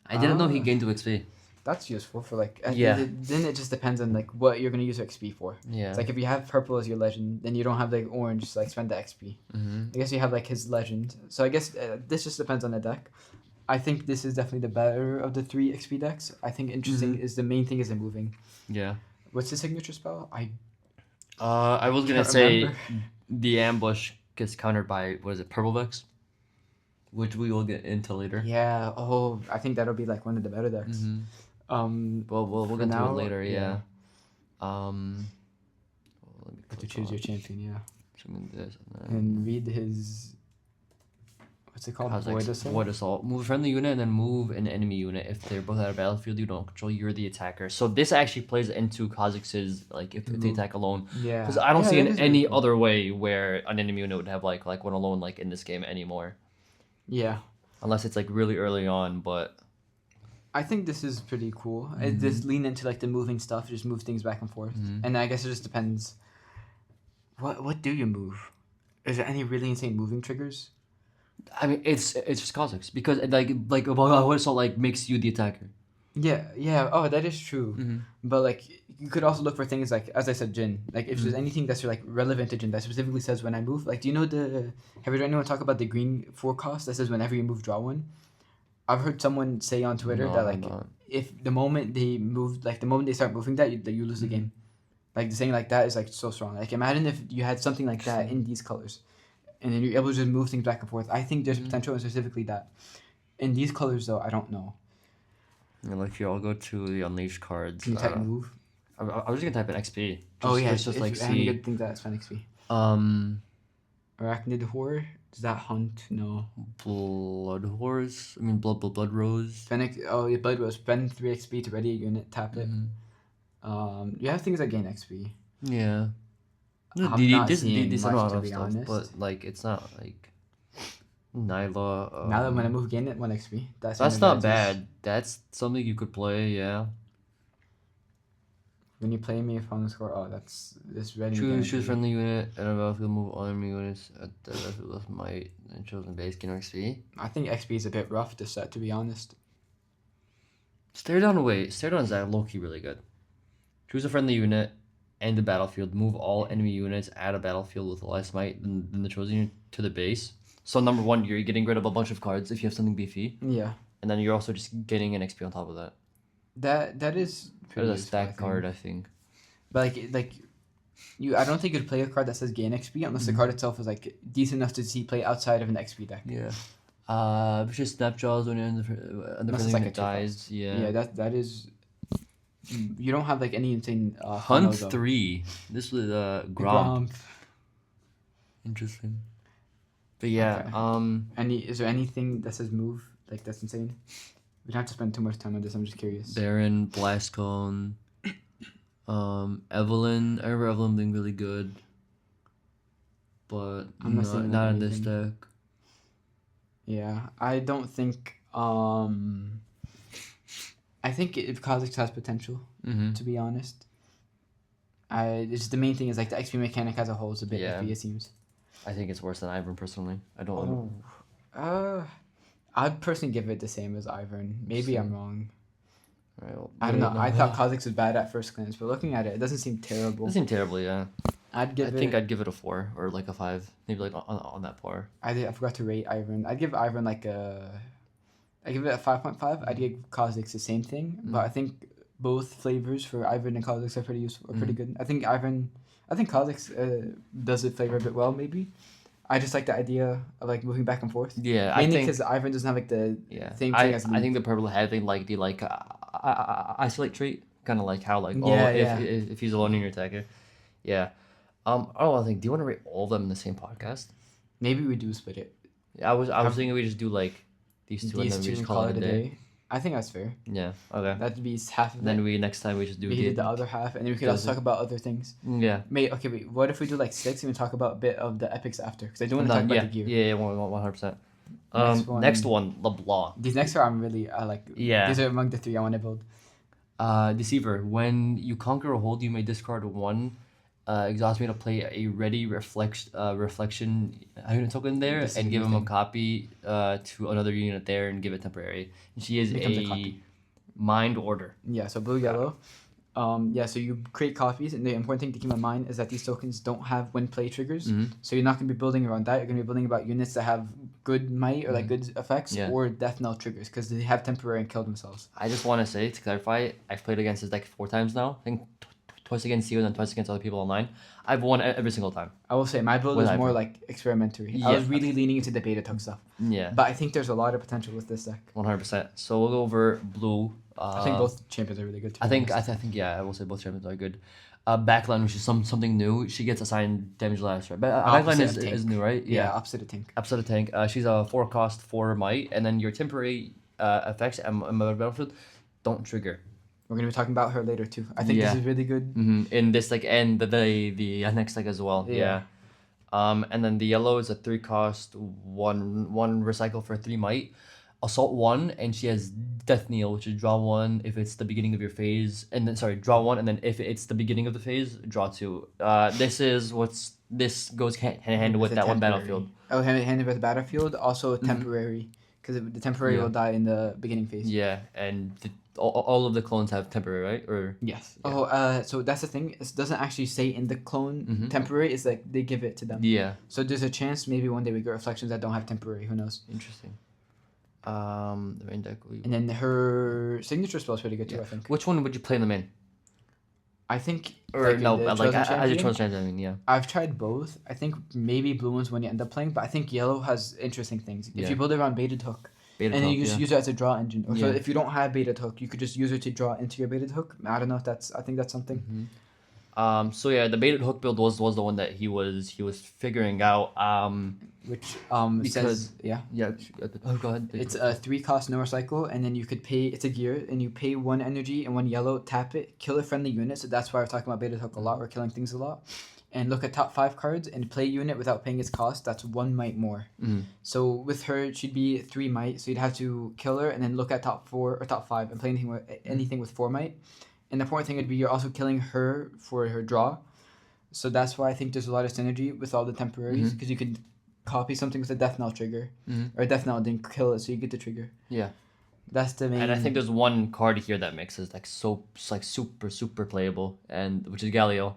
I didn't know he gained 2 XP. That's useful for like. Yeah. Then it just depends on like what you're gonna use your XP for. Yeah. It's like if you have purple as your legend, then you don't have like orange, so like spend the XP. Mm-hmm. I guess you have like his legend. So I guess this just depends on the deck. I think this is definitely the better of the 3 XP decks. I think interesting is the main thing is the moving. Yeah. What's his signature spell? I was gonna can't say remember. the ambush gets countered by what is it, Purple Vex, which we will get into later. Yeah. Oh, I think that'll be like one of the better decks. Mm-hmm. We'll We'll get into now, it later. yeah. Let me But to click choose on- your champion, yeah, choosing this and then and read his. What's it called? Void Assault? Void Assault. Move a friendly unit and then move an enemy unit. If they're both out of battlefield, you don't control. You're the attacker. So this actually plays into Kha'Zix's like if they attack alone. Yeah. Because I don't Yeah, see that in is really any cool. other way where an enemy unit would have like one alone like in this game anymore, Yeah. unless it's like really early on. But I think this is pretty cool. It just lean into like the moving stuff, just move things back and forth. And I guess it just depends. What do you move? Is there any really insane moving triggers? I mean, it's just Kha'Zix because like Void Assault like makes you the attacker. Yeah. Oh, that is true. Mm-hmm. But like you could also look for things like, as I said, Jin. Like if there's anything that's like relevant to Jin that specifically says when I move. Like, do you know have you heard anyone talk about the green 4 cost that says whenever you move, draw 1? I've heard someone say on Twitter No, that I'm like not. if the moment they move, like the moment they start moving that you lose the game. Like saying like that is like so strong. Like imagine if you had something like that in these colors, and then you're able to just move things back and forth. I think there's potential, and specifically that in these colors though, I don't know. And like here, I'll go to the unleashed cards. Can you type move? I was just gonna type in XP. Just just like any see. good things that's fun XP. Arachnid Whore. Does that hunt? No. Blood Horse. I mean, Blood Rose. Fennec. Oh, yeah, Blood Rose. Spend 3 XP to ready a unit. Tap it. You have things that gain XP. Yeah. I'm not seeing These much, are to not be stuff, honest. but like it's not like Nyla. Now that when I move, gain it 1 XP. That's not bad. That's something you could play. Yeah. When you play me from the score, oh, that's this ready. Choose friendly unit and a battlefield move all enemy units at the battlefield with might and chosen base gain XP. I think XP is a bit rough to set, to be honest. Stare down is low key really good. Choose a friendly unit and the battlefield. Move all enemy units at a battlefield with less might than the chosen unit to the base. So number 1, you're getting rid of a bunch of cards if you have something beefy. Yeah. And then you're also just getting an XP on top of that. That is That is a stack card, I think. But like you, I don't think you'd play a card that says gain XP unless the card itself is like decent enough to see play outside of an XP deck. Yeah. Vicious Snapjaws when you're in the friendly like unit dies. Yeah. Yeah, that is. You don't have like any insane. Hunt 3. This was Gromp. Interesting. But yeah. Okay. Is there anything that says move like that's insane? We don't have to spend too much time on this. I'm just curious. Baron, Blast Cone, Evelyn. I remember Evelyn being really good, but I'm not in this deck. Yeah, I don't think. I think if Kha'Zix has potential, to be honest. It's the main thing is like the XP mechanic as a whole is a bit iffy, it seems. I think it's worse than Ivern personally. I don't know. I'd personally give it the same as Ivern. Maybe I'm wrong. Right, well, I don't know. I thought Kha'Zix was bad at first glance, but looking at it, it doesn't seem terrible. It doesn't seem terrible, yeah. I think I'd give it a 4 or like a 5, maybe like on that par. I forgot to rate Ivern. I'd give Ivern like I give it a 5.5. I'd give Kha'Zix the same thing, but I think both flavors for Ivern and Kha'Zix are pretty useful, pretty good. I think Kha'Zix does the flavor a bit well, maybe. I just like the idea of like moving back and forth. Yeah, mainly because Ivern doesn't have like the same thing as. I think the purple having like the isolate trait, kind of like how if he's alone in your attacker. Yeah. I don't think. Do you want to rate all of them in the same podcast? Maybe we do split it. Yeah, I was thinking we just do like these two and then we just call it a day. I think that's fair. Yeah. Okay. That'd be half of it. Then next time we just do. We did the other half, and then we could also talk about other things. Yeah. Wait. What if we do like 6 and we talk about a bit of the epics after? Because I do want to talk about the gear. Yeah, 100%. Next one, LeBlanc. These next are I'm really like. Yeah. These are among the 3 I want to build. Deceiver. When you conquer a hold, you may discard 1 exhaust me to play a ready reflection unit token there and give him a copy to another unit there and give it temporary. And she is a mind order. Yeah, so blue yellow. So you create copies, and the important thing to keep in mind is that these tokens don't have win play triggers. So you're not going to be building around that. You're going to be building about units that have good might or like good effects or death knell triggers because they have temporary and kill themselves. I just want to say, to clarify, I've played against this deck 4 times now. I think twice against you and then twice against other people online. I've won every single time. I will say my build is more like experimentary. I was really leaning into the beta tug stuff. Yeah. But I think there's a lot of potential with this deck. 100%. So we'll go over blue. I think both champions are really good too. I think I will say both champions are good. Backline, which is something new. She gets assigned damage last, right? But backline is new, right? Yeah, opposite of tank. Opposite of tank. She's a 4 cost 4 might, and then your temporary effects and battlefield don't trigger. We're gonna be talking about her later too. I think this is really good. In this like and the next deck as well. Yeah. And then the yellow is a 3 cost 1 recycle for 3 might. Assault 1, and she has Death Knell, which is draw 1 if it's the beginning of your phase, and then draw 1, and then if it's the beginning of the phase, draw 2. This goes hand in hand with that one battlefield. Oh, hand in hand with the battlefield. Also temporary, because the temporary will die in the beginning phase. Yeah, and all of the clones have temporary, right? Or yes. Yeah. So that's the thing. It doesn't actually say in the clone temporary. It's like they give it to them. Yeah. So there's a chance maybe one day we get reflections that don't have temporary. Who knows? Interesting. The main deck. And then her signature spell is pretty good too. I think. Which one would you play in the main? I think. Or no, like as your chosen champion. I mean, yeah. I've tried both. I think maybe blue one's when you end up playing, but I think yellow has interesting things. If you build around baited hook, Baited And hook, you just yeah. use it as a draw engine. Or so Yeah. if you don't have baited hook, you could just use it to draw into your baited hook. I don't know if that's. I think that's something. So yeah, the baited hook build was the one that he was figuring out. Which Because says yeah. yeah, go ahead. It's a 3-cost no recycle, and then you could pay. It's a gear, and you pay 1 energy and 1 yellow. Tap it, kill a friendly unit. So that's why we're talking about baited hook a lot. We're killing things a lot, and look at top 5 cards and play a unit without paying its cost. That's 1 might more. So with her, she'd be 3 might. So you'd have to kill her, and then look at top 4 or top 5 and play anything with 4 might. And the important thing would be you're also killing her for her draw. So that's why I think there's a lot of synergy with all the temporaries, because you could copy something with a death knell trigger, or a death knell and then kill it, so you get the trigger. Yeah. That's the main. And I think there's one card here that makes it like super playable, and which is Galio.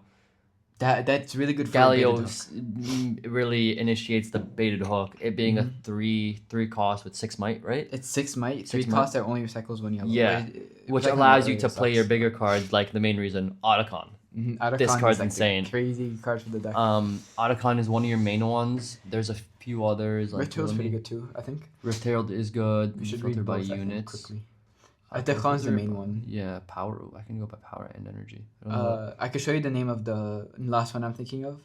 That's really good for Galio baited hook. really initiates the baited hook. It being a 3 cost with 6 might, right? It's 6 might, 3 6 might. cost that only recycles 1 yellow. Yeah, which allows you to play your bigger cards, like the main reason, Otacon. This card's insane. Crazy card for the deck. Otacon is one of your main ones. There's a few others. Like, Rift Herald's pretty good too, I think. Rift Herald is good. We should filter read by both, I think, units. quickly. Otacon's the main one. Yeah, power. I can go by power and energy. I don't know. I could show you the name of the last one I'm thinking of.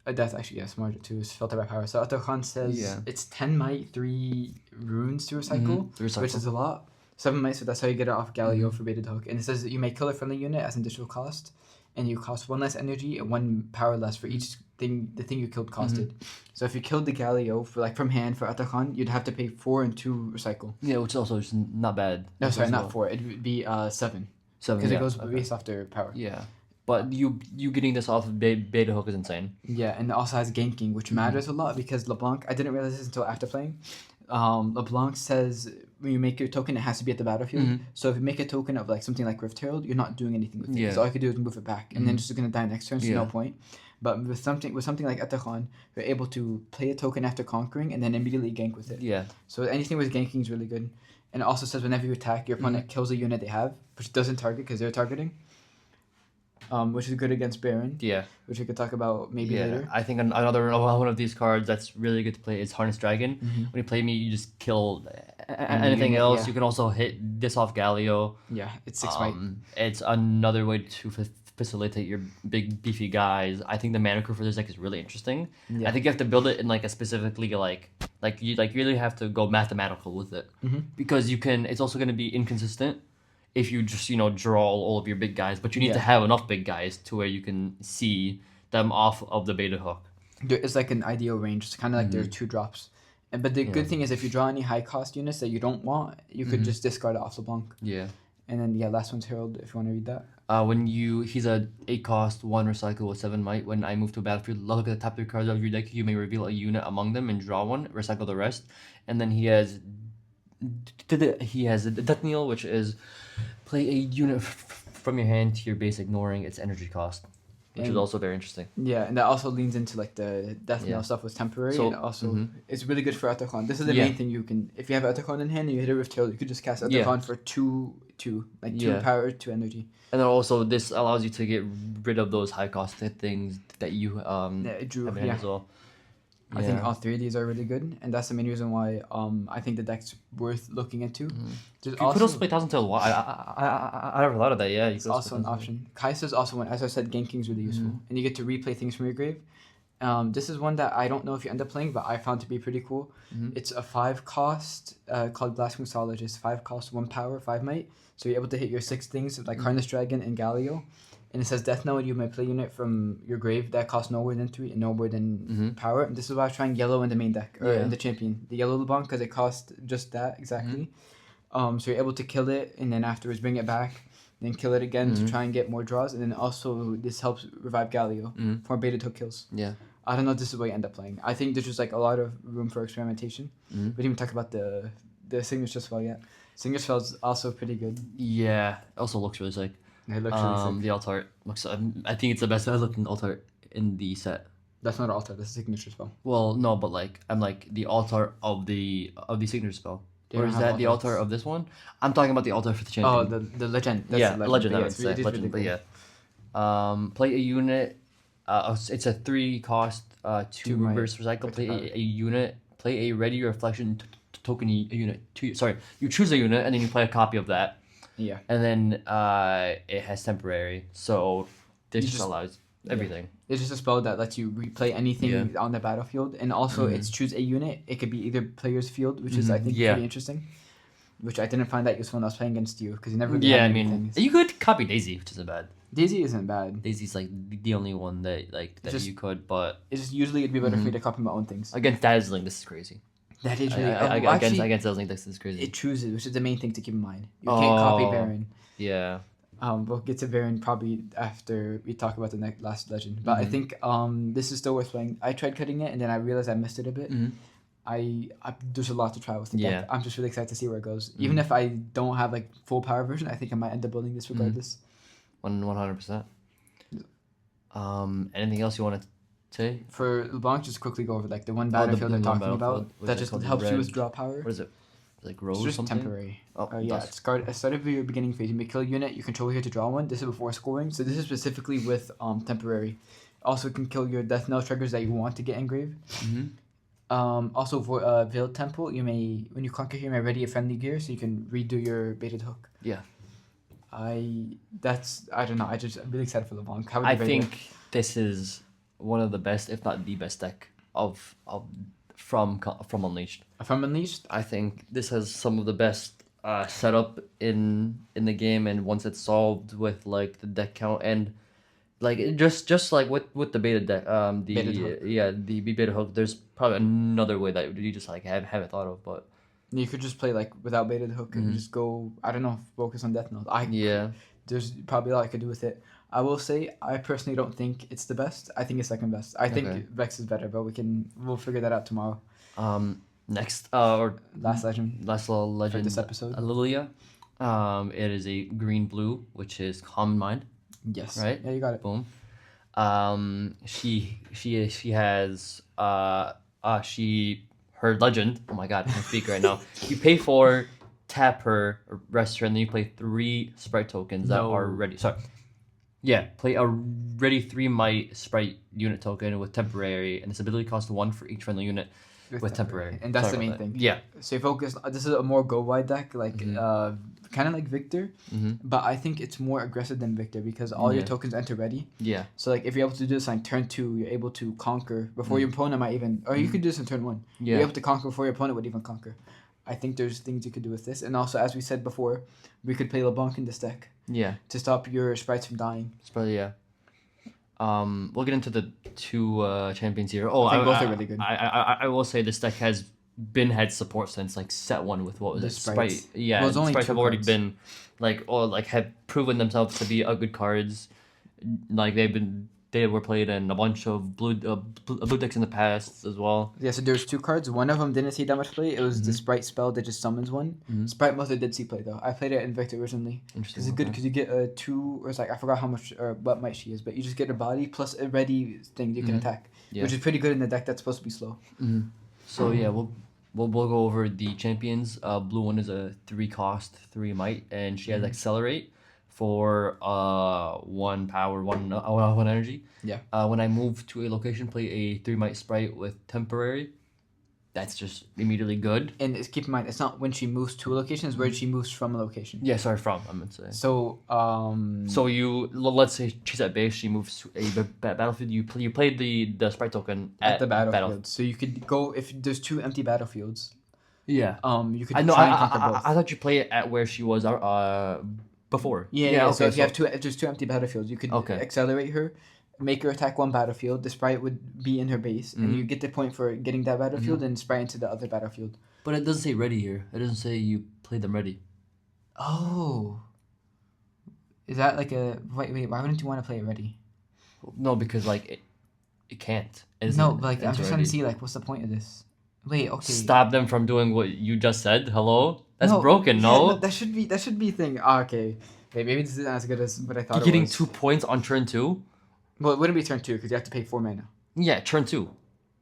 That's actually, yeah, smart too. It's filter by power. So Otacon says it's 10 might, 3 runes to recycle, which is a lot. 7 might, so that's how you get it off Galio for baited hook. And it says that you may kill a friendly unit as an additional cost, and you cost 1 less energy and 1 power less for each thing the thing you killed costed. So if you killed the Galio for from hand for Otacon, you'd have to pay 4 and 2 recycle. Yeah, which is also just not bad. No, sorry, not 4. It would be 7. 7, because it goes based off their power. Yeah, but you getting this off of beta hook is insane. Yeah, and it also has ganking, which matters a lot because LeBlanc. I didn't realize this until after playing. LeBlanc says when you make your token, it has to be at the battlefield. So if you make a token of something like Rift Herald, you're not doing anything with it. Yeah. So all you could do is move it back, and then it's just gonna die next turn. So no point. But with something like Etacon, you're able to play a token after conquering and then immediately gank with it. Yeah. So anything with ganking is really good. And it also says whenever you attack, your opponent kills a unit they have, which doesn't target because they're targeting. Which is good against Baron. Yeah. Which we could talk about maybe later. I think another one of these cards that's really good to play is Harness Dragon. When you play me, you just kill anything else. You can also hit this off Galio. Yeah, it's 6 might. It's another way to facilitate your big beefy guys. I think the mana curve for this deck is really interesting. Yeah. I think you have to build it in a specifically you really have to go mathematical with it because you can. It's also going to be inconsistent if you just draw all of your big guys, but you need to have enough big guys to where you can see them off of the beta hook. There is an ideal range. It's kind of like there are 2 drops. But the good thing is if you draw any high cost units that you don't want, you could just discard it off LeBlanc. Yeah. And then last one's Herald if you want to read that. He's a 8 cost 1 recycle with 7 might. When I move to a battlefield, look at the top 3 cards of your deck. You may reveal a unit among them and draw 1, recycle the rest. And then he has a Death Knell, which is play a unit from your hand to your base, ignoring its energy cost, which is also very interesting. Yeah, and that also leans into the Death Knell stuff with temporary. So, and also it's really good for Otacon. This is the main thing you can. If you have Otacon in hand and you hit a Rift Herald, you could just cast Otacon for 2 power, 2 energy. And then also this allows you to get rid of those high cost things that you drew have in hand as well. I think all 3 of these are really good, and that's the main reason why I think the deck's worth looking into. You could also play Thousand Tail. I never thought of that. Yeah, it's also an option. Kai'Sa's also one. As I said, ganking is really useful, and you get to replay things from your grave. This is one that I don't know if you end up playing, but I found to be pretty cool. It's a 5 cost called Blast Mixologist. 5 cost, 1 power, 5 might. So you're able to hit your 6 things like Harness Dragon and Galio. And it says Death Knell, you may play unit from your grave that costs no more than 3 and no more than power. And this is why I was trying yellow in the main deck, or in the champion. The yellow LeBlanc, because it costs just that, exactly. So you're able to kill it, and then afterwards bring it back, then kill it again to try and get more draws. And then also, this helps revive Galio for baited hook kills. Yeah. I don't know if this is what you end up playing. I think there's just a lot of room for experimentation. We didn't even talk about the Signature Spell yet. Signature Spell's also pretty good. Yeah, it also looks really sick. It looks really sick. The alt art looks. I think it's the best looking alt art in the set. That's not an alt art. That's a Signature Spell. Well, no, but I'm the alt art of the signature spell. Or is that the alt art of this one? I'm talking about the alt art for the champion. Oh, the legend. That's the legend. I would say say legend, but yeah. Play a unit. It's a 3 cost 2 reverse recycle. Play a unit. Play a ready reflection token unit. You choose a unit and then you play a copy of that, Yeah. and then it has temporary. So this You just just- allows everything. It's just a spell that lets you replay anything on the battlefield, and also it's choose a unit. It could be either player's field, which is I think pretty interesting. Which I didn't find that useful when I was playing against you because you never really Yeah, had I many mean, things. you could copy Daisy, which isn't bad. Daisy isn't bad. Daisy's like the only one that Just- you could, but It's just usually it'd be better for me to copy my own things. against Dazzling, this is crazy. That is really Against Dazzling, this is crazy. it chooses, which is the main thing to keep in mind. You can't copy Baron. Yeah. We'll get to Baron probably after we talk about the last legend. But I think this is still worth playing. I tried cutting it and then I realized I missed it a bit. I there's a lot to try with the deck. I'm just really excited to see where it goes. Even if I don't have like full power version, I think I might end up building this regardless. 100%. Anything else you want to say? For LeBlanc, just quickly go over like the one battlefield they're talking about that just helps you with draw power. What is it? Like Rose It's just something? temporary. Oh, Yeah, dusk. it's start of your beginning phase. You may kill a unit, you control here to draw one. This is before scoring, so this is specifically with temporary. Also can kill your death knell triggers that you want to get engraved. Also for Veiled Temple, you may when you conquer here, you may ready a friendly gear so you can redo your baited hook. Yeah. I don't know. I'm really excited for LeBlanc. How would I you rate it? think this is one of the best, if not the best deck from Unleashed. From Unleashed, I think this has some of the best setup in the game, and once it's solved with like the deck count and like it just like with the beta deck, Baited hook. the beta hook. There's probably another way that you just like haven't thought of, but you could just play like without baited hook and just go. I don't know, focus on death knells. There's probably a lot I could do with it. I will say I personally don't think it's the best. I think it's second best. I think Vex is better, but we'll figure that out tomorrow. Next or Last legend last little legend for this episode. Lilia. It is a green blue, which is Common Mind. Yes. Right? Yeah, you got it. Boom. She has her legend. Oh my god, I can't speak right now. You pay for tap her, rest her, and then you play 3 sprite tokens that are ready. Sorry. Yeah, play a ready 3 might sprite unit token with temporary, and its ability costs 1 for each friendly unit with temporary. And that's Sorry the main about thing. that. Yeah. So you focus. This is a more go wide deck, like kind of like Victor, but I think it's more aggressive than Victor because all your tokens enter ready. Yeah. So like if you're able to do this on turn 2, you're able to conquer before your opponent might even, or you could do this on turn 1. Yeah. You're able to conquer before your opponent would even conquer. I think there's things you could do with this, and also as we said before, we could play LeBlanc in this deck Yeah. to stop your sprites from dying. Sprite, yeah. We'll get into the 2 champions here. Oh, I think both are really good. I will say this deck has had support since like set 1 with what was The it? sprites. Sprite. Yeah, Well, it's only sprites 2 have already cards. been have proven themselves to be good cards. Like they were played in a bunch of blue decks in the past as well. Yeah, so there's 2 cards. One of them didn't see that much play. It was the Sprite spell that just summons one. Sprite mostly did see play though. I played it in Victor originally. Interesting. It's good because you get a 2, or it's like I forgot how much or what might she is, but you just get a body plus a ready thing you can attack, which is pretty good in the deck that's supposed to be slow. So yeah, we'll go over the champions. Blue one is a 3 cost, 3 might, and she has accelerate for 1 power, 1 energy. Yeah. When I move to a location, play a 3 might sprite with temporary. That's just immediately good. And keep in mind, it's not when she moves to a location; it's where she moves from a location. Yeah, sorry, from I meant to say. So So let's say she's at base. She moves to a battlefield. You played the sprite token at the battlefield. So you could go if there's 2 empty battlefields. Yeah. You could I know. try and conquer both. I thought you played it at where she was before. Yeah. Okay, So if you have if there's 2 empty battlefields, you could accelerate her, make her attack 1 battlefield. The sprite would be in her base, and you get the point for getting that battlefield and sprite into the other battlefield. But it doesn't say ready here. It doesn't say you played them ready. Oh. Is that like a wait? Why wouldn't you want to play it ready? No, because like it can't. No, like I'm just trying to see like what's the point of this? Wait, okay. Stop them from doing what you just said. Hello, that's No, broken. yeah, No, that should be a thing. Ah, okay. Wait, maybe this isn't as good as what I thought. you're getting it was. 2 points on turn 2. Well, it wouldn't be turn 2 because you have to pay 4 mana. Yeah, turn 2.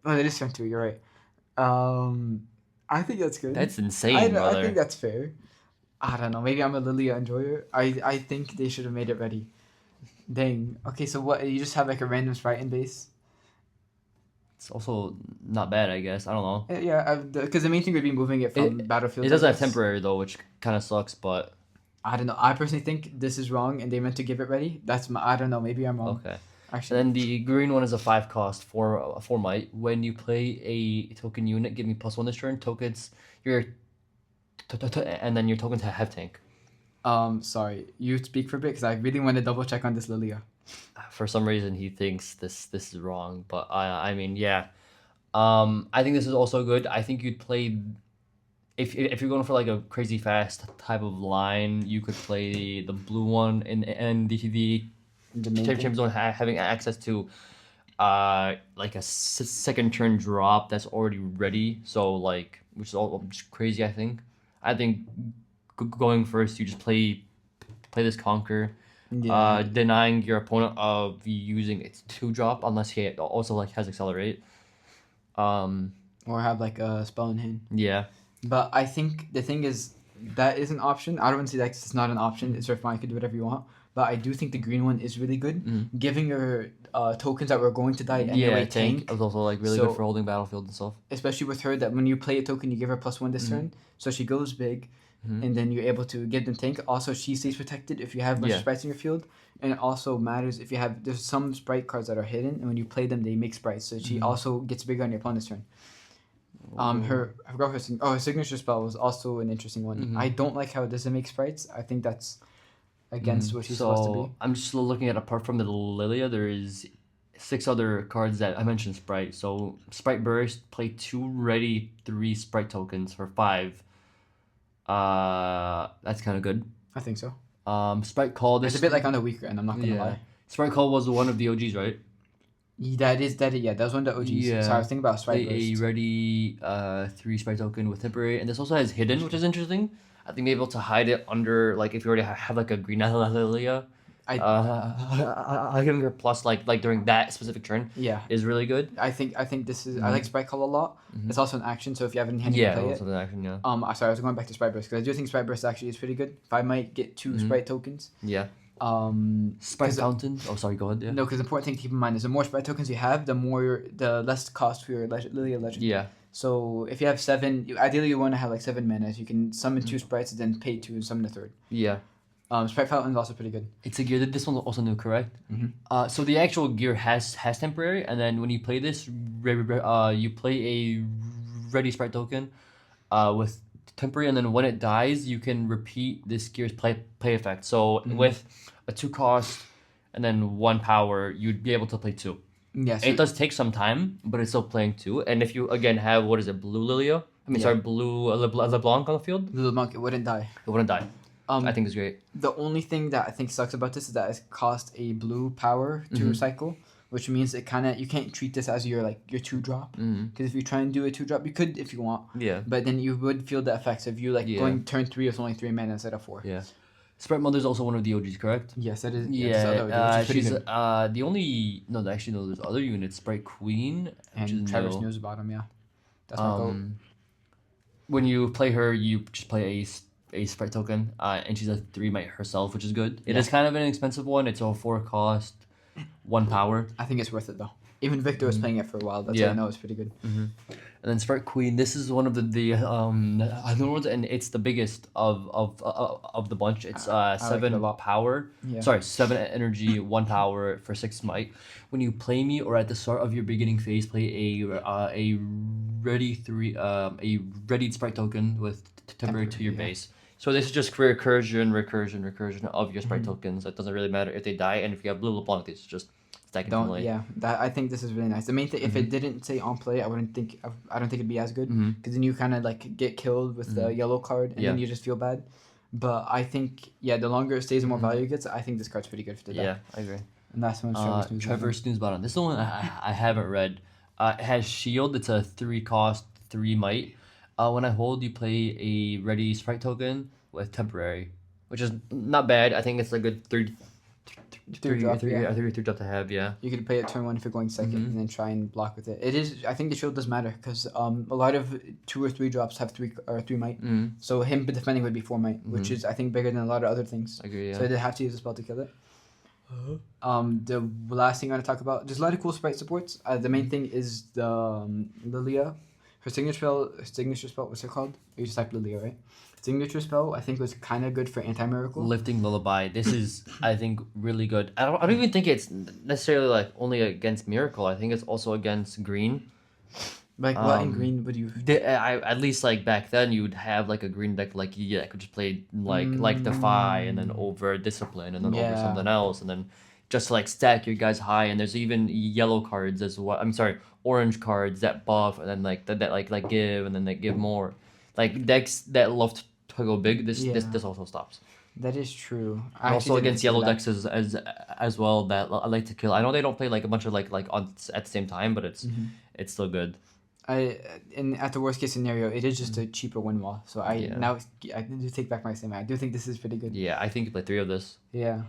Oh, it is turn 2. You're right. I think that's good. That's insane, I brother. think that's fair. I don't know. Maybe I'm a Lilia enjoyer. I think they should have made it ready. Dang. Okay, so what? You just have like a random sprite in base. It's also not bad, I guess. I don't know. Yeah, because the main thing would be moving it from battlefield. It does have temporary though, which kind of sucks, but I don't know. I personally think this is wrong, and they meant to give it ready. I don't know. Maybe I'm wrong. okay. Actually, And then the green one is a 5 cost for might. When you play a token unit, give me +1 this turn. Tokens, and then your tokens have tank. sorry, you speak for a bit because I really want to double check on this Lilia. For some reason, he thinks this is wrong, but I mean, yeah. I think this is also good. I think you'd play if you're going for like a crazy fast type of line, you could play the blue one and the champ zone having access to like a second turn drop that's already ready. So like, which is all just crazy. I think going first, you just play this conquer. Yeah. Denying your opponent of using its 2-drop unless he also like has accelerate. Or have like a spell in hand. Yeah. But I think the thing is that is an option. I don't want to say that it's not an option. It's fine. You can do whatever you want. But I do think the green one is really good. Giving your tokens that were going to die anyway tank. is also like really good for holding battlefield and stuff. Especially with her, that when you play a token, you give her +1 this turn. So she goes big. And then you're able to get them tank. Also, she stays protected if you have a bunch of sprites in your field. And it also matters if you have... There's some sprite cards that are hidden. And when you play them, they make sprites. So she also gets bigger on your opponent's turn. Her signature spell was also an interesting one. I don't like how it doesn't make sprites. I think that's against what she's supposed to be. I'm just looking at, apart from the Lilia, there is 6 other cards that I mentioned sprite. So Sprite Burst, play 2 ready 3 sprite tokens for 5. That's kind of good. I think so. Sprite Call. It's a bit like on the weaker end. I'm not gonna lie. Sprite Call was one of the OGs, right? That was one of the OGs. Yeah. So I was thinking about Sprite Burst. A ready 3 sprite token with temporary, and this also has hidden, which is interesting. I think able to hide it under, like, if you already have like a green Lilia. Giving her plus like during that specific turn is really good. I think this is I like Sprite Call a lot. It's also an action, so if you have it in hand, you can play also an action. Yeah. Sorry, I was going back to Sprite Burst because I do think Sprite Burst actually is pretty good. If I might get 2 Sprite tokens. Yeah. Sprite Fountain. Oh, sorry. Go ahead. Yeah. No, because the important thing to keep in mind is the more Sprite tokens you have, the less cost for your Lilia Legend. Yeah. So if you have 7, ideally you want to have like 7 mana. So you can summon 2 sprites and then pay 2 and summon a 3rd. Yeah. Sprite Fountain is also pretty good. It's a gear. This one's also new, correct? So the actual gear has temporary, and then when you play this, you play a ready sprite token, with temporary, and then when it dies, you can repeat this gear's play effect. So with a 2 cost, and then 1 power, you'd be able to play 2. Yes. It does take some time, but it's still playing 2. And if you again have blue Lilia? Blue LeBlanc on the field. Blue LeBlanc, it wouldn't die. It wouldn't die. I think it's great. The only thing that I think sucks about this is that it costs a blue power to recycle, which means you can't treat this as your 2-drop. Because if you try and do a 2-drop, you could if you want. Yeah. But then you would feel the effects of you going turn 3 with only 3 mana instead of 4. Yeah. Sprite Mother is also one of the OGs, correct? Yes, that is. Yeah. She's the only. No, actually no. There's other units. Sprite Queen and Travis knows about him. Yeah. That's my goal. When you play her, you just play a sprite token, and she's a 3 might herself, which is good. It is kind of an expensive one. It's a 4 cost, 1 power. I think it's worth it though. Even Victor was playing it for a while. That's why I know it's pretty good. And then Sprite Queen. This is one of the other ones, and it's the biggest of the bunch. It's 7 power. Yeah. Sorry, 7 energy, 1 power for 6 might. When you play me or at the start of your beginning phase, play a ready sprite token with temporary to your base. So this is just recursion of your sprite tokens. It doesn't really matter if they die, and if you have blue LeBlanc, it's just stacking from late. Yeah, I think this is really nice. The main thing, if it didn't say on play, I don't think it'd be as good, because then you kind of get killed with the yellow card, and then you just feel bad. But I think the longer it stays, the more value it gets. I think this card's pretty good for the deck. Yeah, I agree. And that's one Trevor Snooze Bottom. This is the one I haven't read. It has shield. It's a 3 cost, 3 might. When I hold, you play a ready sprite token with temporary, which is not bad. I think it's a good 3 drop to have. Yeah. You could play it turn 1 if you're going second, and then try and block with it. It is. I think the shield does matter because a lot of 2 or 3 drops have 3 might. So him defending would be 4 might, which is I think bigger than a lot of other things. I agree. Yeah. So they'd have to use a spell to kill it. The last thing I want to talk about, there's a lot of cool sprite supports. The main thing is the Lilia. Her signature spell, what's it called? You just type Lilia, right? Signature spell, I think was kind of good for anti-miracle. Lifting Lullaby. This is, I think, really good. I don't even think it's necessarily like only against Miracle. I think it's also against Green. Like what in green would you? At least like back then you would have like a green deck like yeah could just play like Defy and then over Discipline and then over Yeah. something else and then just like stack your guys high and there's even yellow cards as well. I'm sorry, orange cards that buff and then like that like give and then they give more. Like decks that love to go big. This also stops. That is true. And also against yellow decks as well that I like to kill. I know they don't play like a bunch of like on at the same time, but it's still good. At the worst case scenario, it is just a cheaper win wall. So I do take back my statement. I do think this is pretty good. Yeah, I think you play 3 of this. Yeah.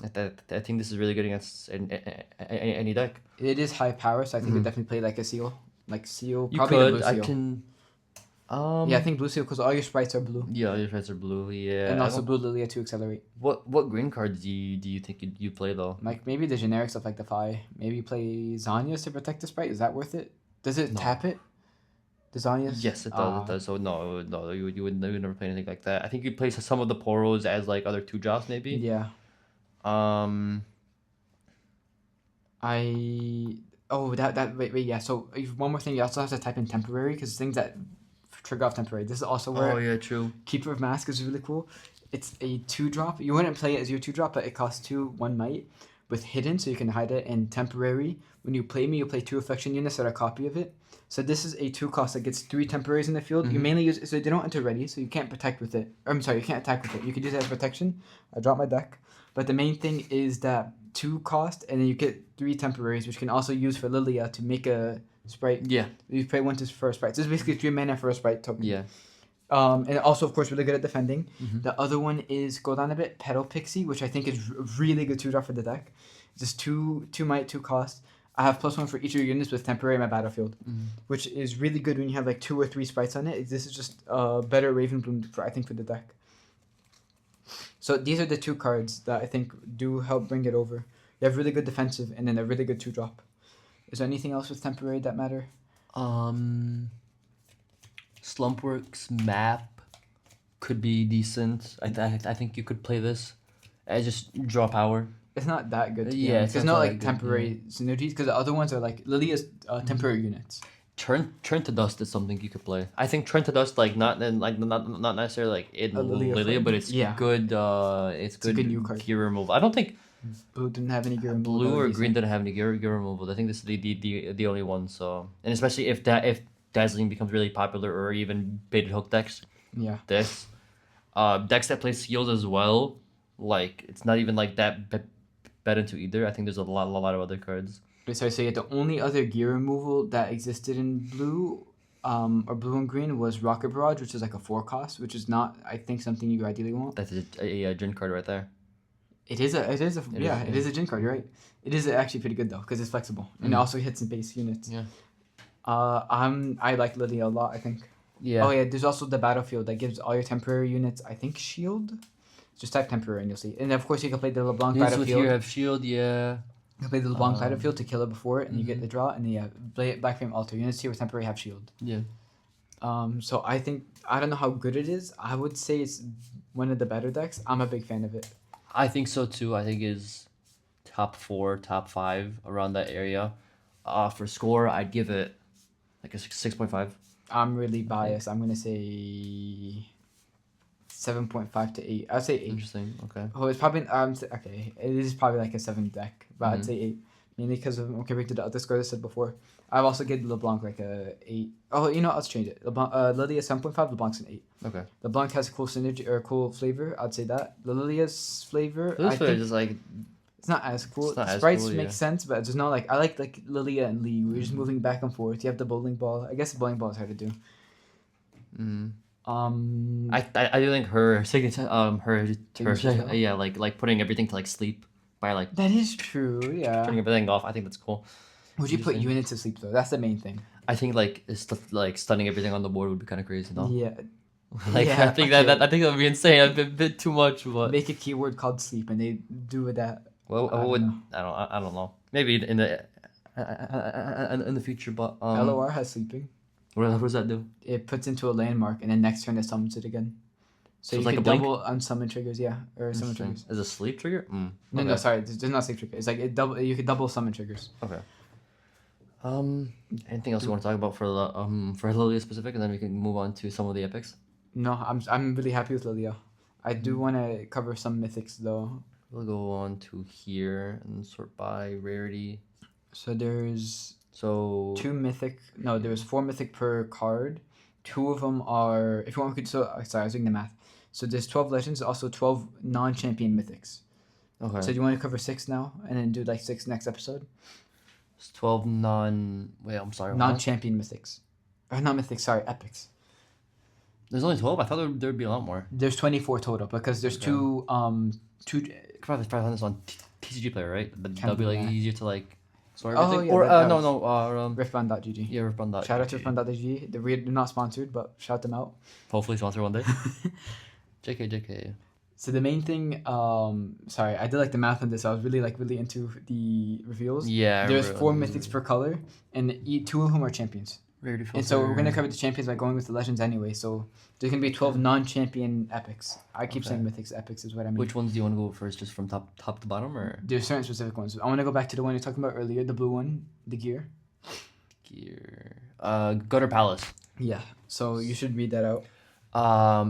I think this is really good against any deck. It is high power, so I think you definitely play like a seal. Like seal. You probably could. a blue I seal. can. Yeah, I think blue seal because all your sprites are blue. Yeah, your sprites are blue. Yeah. And also blue Lilia to accelerate. What green cards do you think you play though? Like maybe the generic stuff like Defy. Maybe play Zanyas to protect the sprite. Is that worth it? Does it tap it? The Zanyas? Yes, it does. It does. So no, you would never play anything like that. I think you play some of the Poros as like other 2-drops maybe. Yeah. Wait, yeah. So one more thing, you also have to type in temporary because things that trigger off temporary. This is also where. Oh yeah, true. Keeper of Mask is really cool. It's a 2-drop. You wouldn't play it as your 2-drop, but it costs 1 might with hidden, so you can hide it. And temporary, when you play me, you play 2 affliction units that are a copy of it. So this is a 2 cost that gets 3 temporaries in the field. You mainly use so they don't enter ready, so you can't protect with it. Or, I'm sorry, you can't attack with it. You could use it as protection. I dropped my deck, but the main thing is that 2 cost, and then you get 3 temporaries, which you can also use for Lilia to make a sprite. Yeah. You play 1 for a sprite. So it's basically 3 mana for a sprite token. Yeah. And also, of course, really good at defending. The other one is, go down a bit, Petal Pixie, which I think is really good 2-drop for the deck. It's just 2 might, 2 cost. I have +1 for each of your units with temporary in my battlefield, which is really good when you have like 2 or 3 sprites on it. This is just better Raven Bloom I think for the deck. So these are the 2 cards that I think do help bring it over. You have really good defensive and then a really good 2-drop. Is there anything else with temporary that matter? Slumpworks map could be decent. I think you could play this. I just draw power. It's not that good. Yeah, there's no like temporary synergies because the other ones are like Lilia's temporary units. Turn to Dust is something you could play. I think Turn to Dust not necessarily like in Lilia, but it's good. It's good a good new card. Gear removal. I don't think Blue didn't have any gear removal. Blue or green didn't have any gear removal. I think this is the only one. So and especially if Dazzling becomes really popular or even baited hook decks. Yeah. This decks that play seals as well. Like it's not even like that bet into either. I think there's a lot of other cards. Sorry, so yeah, the only other gear removal that existed in blue, or blue and green was Rocket Barrage, which is like a 4 cost, which is not, I think, something you ideally want. That's a Jin card right there. It is a Jin card. You're right. It is actually pretty good though because it's flexible and it also hits in base units. Yeah. I like Lilia a lot. I think. Yeah. Oh yeah, there's also the battlefield that gives all your temporary units, I think, shield. Just type temporary and you'll see. And of course you can play the LeBlanc battlefield. Here have shield, yeah. You can play the LeBlanc battlefield to kill it before it, and you get the draw, and then you play Black Flame Altar. Units here with temporary have shield. Yeah. So I think, I don't know how good it is. I would say it's one of the better decks. I'm a big fan of it. I think so too. I think is top 4, top 5 around that area. For score, I'd give it like a 6.5. I'm really biased. I'm gonna say 7.5 to 8. I'd say 8. Interesting. Okay. Oh, it's probably okay. It is probably like a 7 deck, but I'd say 8, mainly because of compared to the other scores I said before. I've also given LeBlanc like a 8. Oh, you know, let's change it. Lilia 7.5. LeBlanc's an 8. Okay. LeBlanc has a cool synergy or cool flavor. I'd say that. Lilia's flavor. I think is like. It's not as cool. It's not Sprites as cool, make sense, but it's just not like I like Lilia and Lee. We're just moving back and forth. You have the bowling ball. I guess the bowling ball is hard to do. I do think her signature yeah like putting everything to like sleep by like that is true, yeah. turning everything off. I think that's cool. Would you put units to sleep though? That's the main thing. I think like like stunning everything on the board would be kind of crazy, no? Yeah. Like Yeah, I think that would be insane. A bit too much, but make a keyword called sleep and they do with that. Well, I don't know. I don't know. Maybe in the future, but LOR has sleeping. what does that do? It puts into a landmark, and then next turn it summons it again. So you it's like can a blink? double unsummon triggers, yeah, or summon triggers. Is a sleep trigger? No, okay. sorry, there's not sleep trigger. It's like it double. You could double summon triggers. Okay. Anything else you want to talk about for Lilia specific, and then we can move on to some of the epics. No, I'm really happy with Lilia. I do want to cover some mythics though. We'll go on to here and sort by rarity. So there's So there's 4 mythic per card. 2 of them are, if you want, we could, sorry, I was doing the math. So there's 12 legends, also 12 non-champion mythics. okay. So do you want to cover 6 now, and then do like 6 next episode? It's 12 wait, I'm sorry. what? Non-champion mythics. Or not mythics, sorry, epics. There's only 12? I thought there'd be a lot more. There's 24 total, because there's Okay. two Could probably find this on TCG Player, right? But Can't that'll be do like that. easier to like sort Oh, everything. yeah, or that Riftbound.gg. yeah, Riftbound. Shout out to Riftbound.gg. They're not sponsored, but shout them out. Hopefully sponsor one day. JK. So the main thing, sorry, I did like the math on this. I was really into the reveals. Yeah. There's 4 mythics per color, and 2 of them are champions. Rarity And so we're filter. gonna cover the champions by going with the legends anyway. So there's gonna be 12 non-champion epics. I keep saying mythics, epics is what I mean. Which ones do you want to go first, just from top to bottom, or There's certain specific ones. I want to go back to the one you're talking about earlier, the blue one, the gear. gear? Gutter Palace. Yeah. So you should read that out.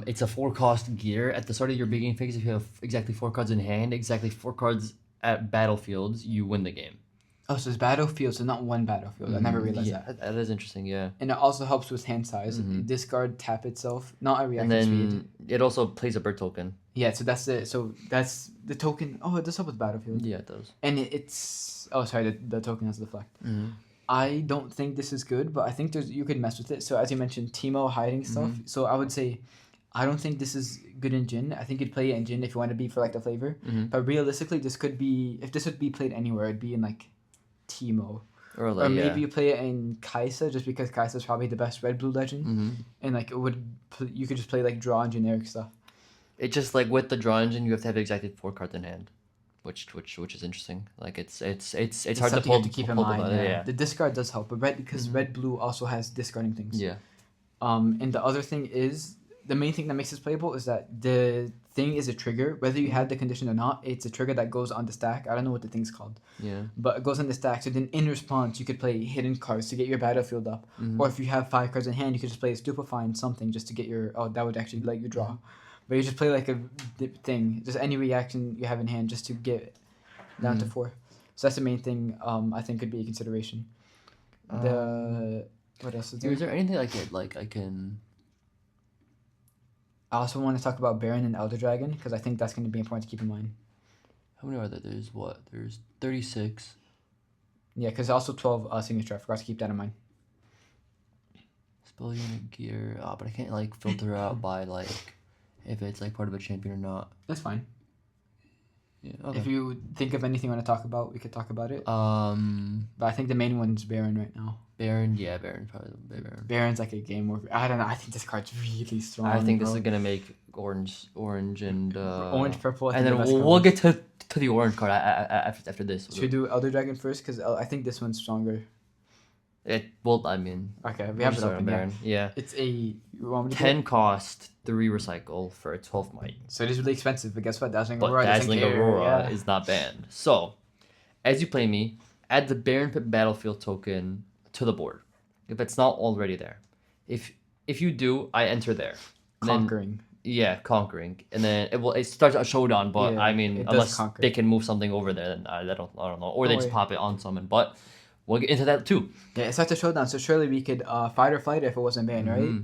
It's a 4-cost gear. At the start of your beginning phase, if you have exactly 4 cards in hand, exactly 4 cards at battlefields, you win the game. Oh, so it's battlefield, so not one battlefield. I never realized yeah, that. that is interesting. Yeah. And it also helps with hand size. Discard, tap itself, not a And reaction speed. then it also plays a bird token. Yeah, so that's it. So that's the token. Oh, it does help with battlefield. Yeah, it does. And it's sorry, the token has deflect. I don't think this is good, but I think you could mess with it. So as you mentioned, Teemo hiding stuff. So I would say, I don't think this is good in Jin. I think you'd play it in Jin if you want to be for like the flavor. But realistically, this could be, if this would be played anywhere, it'd be in like Teemo. Or like, Maybe you play it in Kaisa, just because Kaisa is probably the best red blue legend, and like you could just play like draw and generic stuff. It just like with the draw engine, you have to have exactly 4 cards in hand, which is interesting. Like it's hard to Something pull. you have to keep in pull mind. the, Yeah. The discard does help, but red blue also has discarding things. Yeah. And the other thing is, the main thing that makes this playable is that the thing is a trigger. Whether you have the condition or not, it's a trigger that goes on the stack. I don't know what the thing's called. Yeah. But it goes on the stack. So then in response, you could play hidden cards to get your battlefield up. Or if you have 5 cards in hand, you could just play a stupefying something just to get your... Oh, that would actually let you draw. But you just play like a thing. Just any reaction you have in hand just to get down to 4. So that's the main thing I think could be a consideration. What else is there? Is there anything I can... I also want to talk about Baron and Elder Dragon, because I think that's going to be important to keep in mind. How many are there? There's 36. Yeah, because also 12 signature. I forgot to keep that in mind. Spell unit gear. But I can't like filter out by like if it's like part of a champion or not. That's fine. Yeah. Okay. If you think of anything you want to talk about, we could talk about it. But I think the main one's Baron right now. Baron, probably Baron. Baron's like a game over. I don't know. I think this card's really strong. I think this bro. is gonna make orange and Orange, purple. I and think then the best we'll colors. get to the orange card after this. Should we do Elder Dragon first? Because I think this one's stronger. I mean. Okay, we have it start open. on Baron. Yeah. It's a... You want me to 10 cost, 3 recycle for a 12 might. So it is really expensive, but guess what? Dazzling But Aurora doesn't Dazzling care. Aurora Yeah. is not banned. So, as you play me, add the Baron Pit Battlefield token to the board. If it's not already there. If you do, I enter there. And then- Conquering. conquering. And then it starts a showdown, but Yeah, I mean, it does unless conquer. they can move something over there, then I don't know. Or they Don't just worry. pop it on summon. But we'll get into that too. Yeah, it starts a showdown, so surely we could fight or flight if it wasn't banned, right?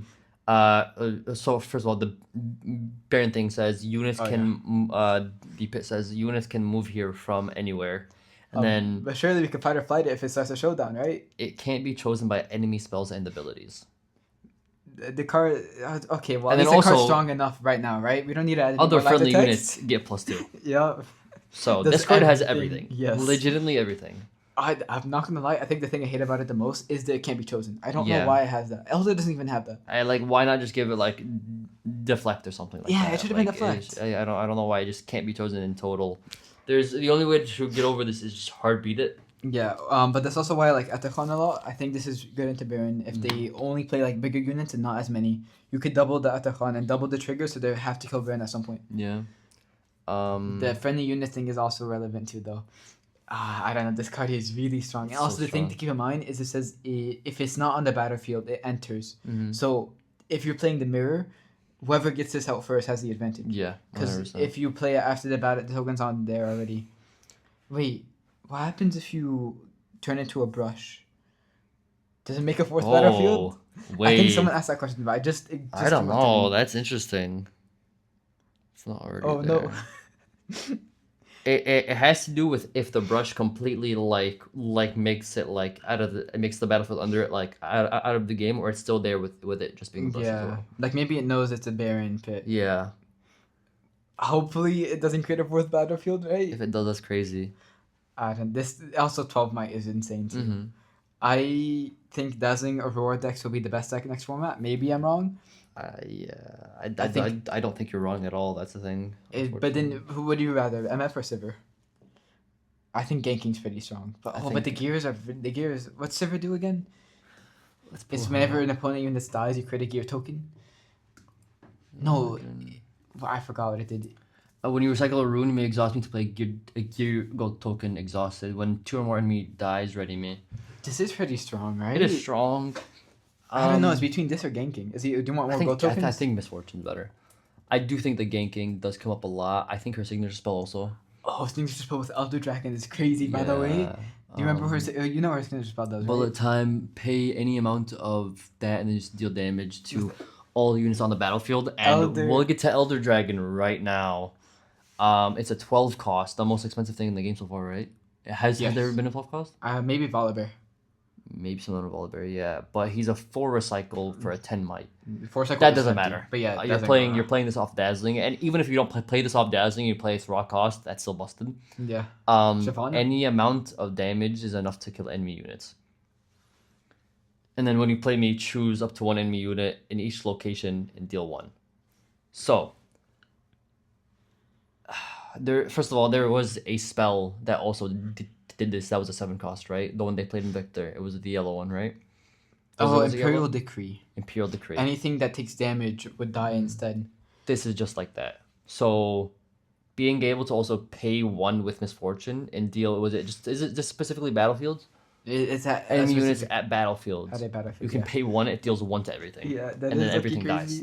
So first of all, the Baron thing says units the pit says units can move here from anywhere, and then But surely we could fight or flight it if it starts a showdown, right? it can't be chosen by enemy spells and abilities. The card... okay, well, And at then least the card's also- strong enough right now, right? We don't need to add any Other more lines of friendly text. units get +2. Yeah. So Does this card has everything, everything. yes. Legitimately everything. I'm not gonna lie, I think the thing I hate about it the most is that it can't be chosen. I don't Yeah. know why it has that. Elder doesn't even have that. I like why not just give it like deflect or something like Yeah, that. it should have been Like, deflect. I don't know why it just can't be chosen in total. There's the only way to get over this is just hard beat it. Yeah, but that's also why I like Etacon a lot. I think this is good into Baron. If they only play like bigger units and not as many, you could double the Etacon and double the trigger, so they have to kill Baron at some point. Yeah. The friendly unit thing is also relevant too, though. I don't know. This card is really strong. And So also, the thing strong. to keep in mind is it says if it's not on the battlefield, it enters. Mhm. So if you're playing the mirror, whoever gets this out first has the advantage. Yeah. Because 100%. if you play it after the battle, the token's on there already. Wait, what happens if you turn into a brush? Does it make a fourth battlefield? Wait. I think someone asked that question, but I just I don't came up to know. me. That's interesting. It's not already Oh there. no. It has to do with if the brush completely like makes it like out of the it makes the battlefield under it like out of the game, or it's still there with it just being brushed as Yeah, well. like maybe it knows it's a Baron pit. Yeah. Hopefully, it doesn't create a fourth battlefield, right? If it does, that's crazy. I don't. This also 12 might is insane too. Mm-hmm. I think Dazzling Aurora decks will be the best deck in next format. Maybe I'm wrong. Yeah. I I don't think you're wrong at all. That's the thing. But then, who would you rather, MF or Sivir? I think Ganking's pretty strong. But but the gears are the gears. What's Sivir do again? It's whenever an opponent unit dies, you create a gear token. No, well, I forgot what it did. When you recycle a rune, you may exhaust me to play a gear gold token exhausted. When 2 or more enemy dies, ready me. This is pretty strong, right? It is strong. I don't know. It's between this or Ganking. Do you want more gold tokens? I think Misfortune's better. I do think the ganking does come up a lot. I think her signature spell also. Oh, signature spell with Elder Dragon is crazy, by the way. Do you remember her? You know her signature spell does, right? Bullet time, pay any amount of that, and then just deal damage to all units on the battlefield. And we'll get to Elder Dragon right now. It's a 12 cost, the most expensive thing in the game so far, right? Has there ever been a 12 cost? Maybe Volibear. Maybe some other Volibear, yeah. But he's a 4 recycle for a 10 might. 4 recycle. That doesn't matter. But yeah, you're playing this off Dazzling, and even if you don't play this off Dazzling, you play its raw cost. That's still busted. Yeah. Any amount of damage is enough to kill enemy units. And then when you play me, choose up to 1 enemy unit in each location and deal 1. So, first of all, there was a spell that also did this. That was a 7 cost, right? The one they played in Victor. It was the yellow one, right? Imperial Decree. Imperial Decree. Anything that takes damage would die instead. This is just like that. So, being able to also pay 1 with Misfortune and deal is it just specifically battlefields? It's at enemy units at battlefields. At a battlefield. You can pay 1. It deals 1 to everything. Yeah, and then everything dies.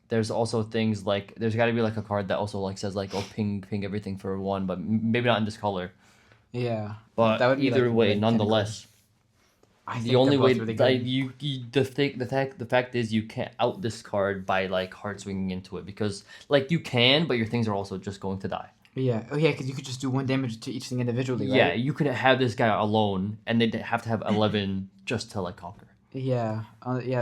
There's also things like there's got to be like a card that also like says like ping everything for 1, but maybe not in this color. Yeah, but that would be either way, nonetheless. The only way the fact is you can't out this card by like hard swinging into it, because like you can, but your things are also just going to die. Yeah. Oh yeah, because you could just do 1 damage to each thing individually, right? Yeah, you could have this guy alone, and they'd have to have 11 just to like conquer. Yeah, they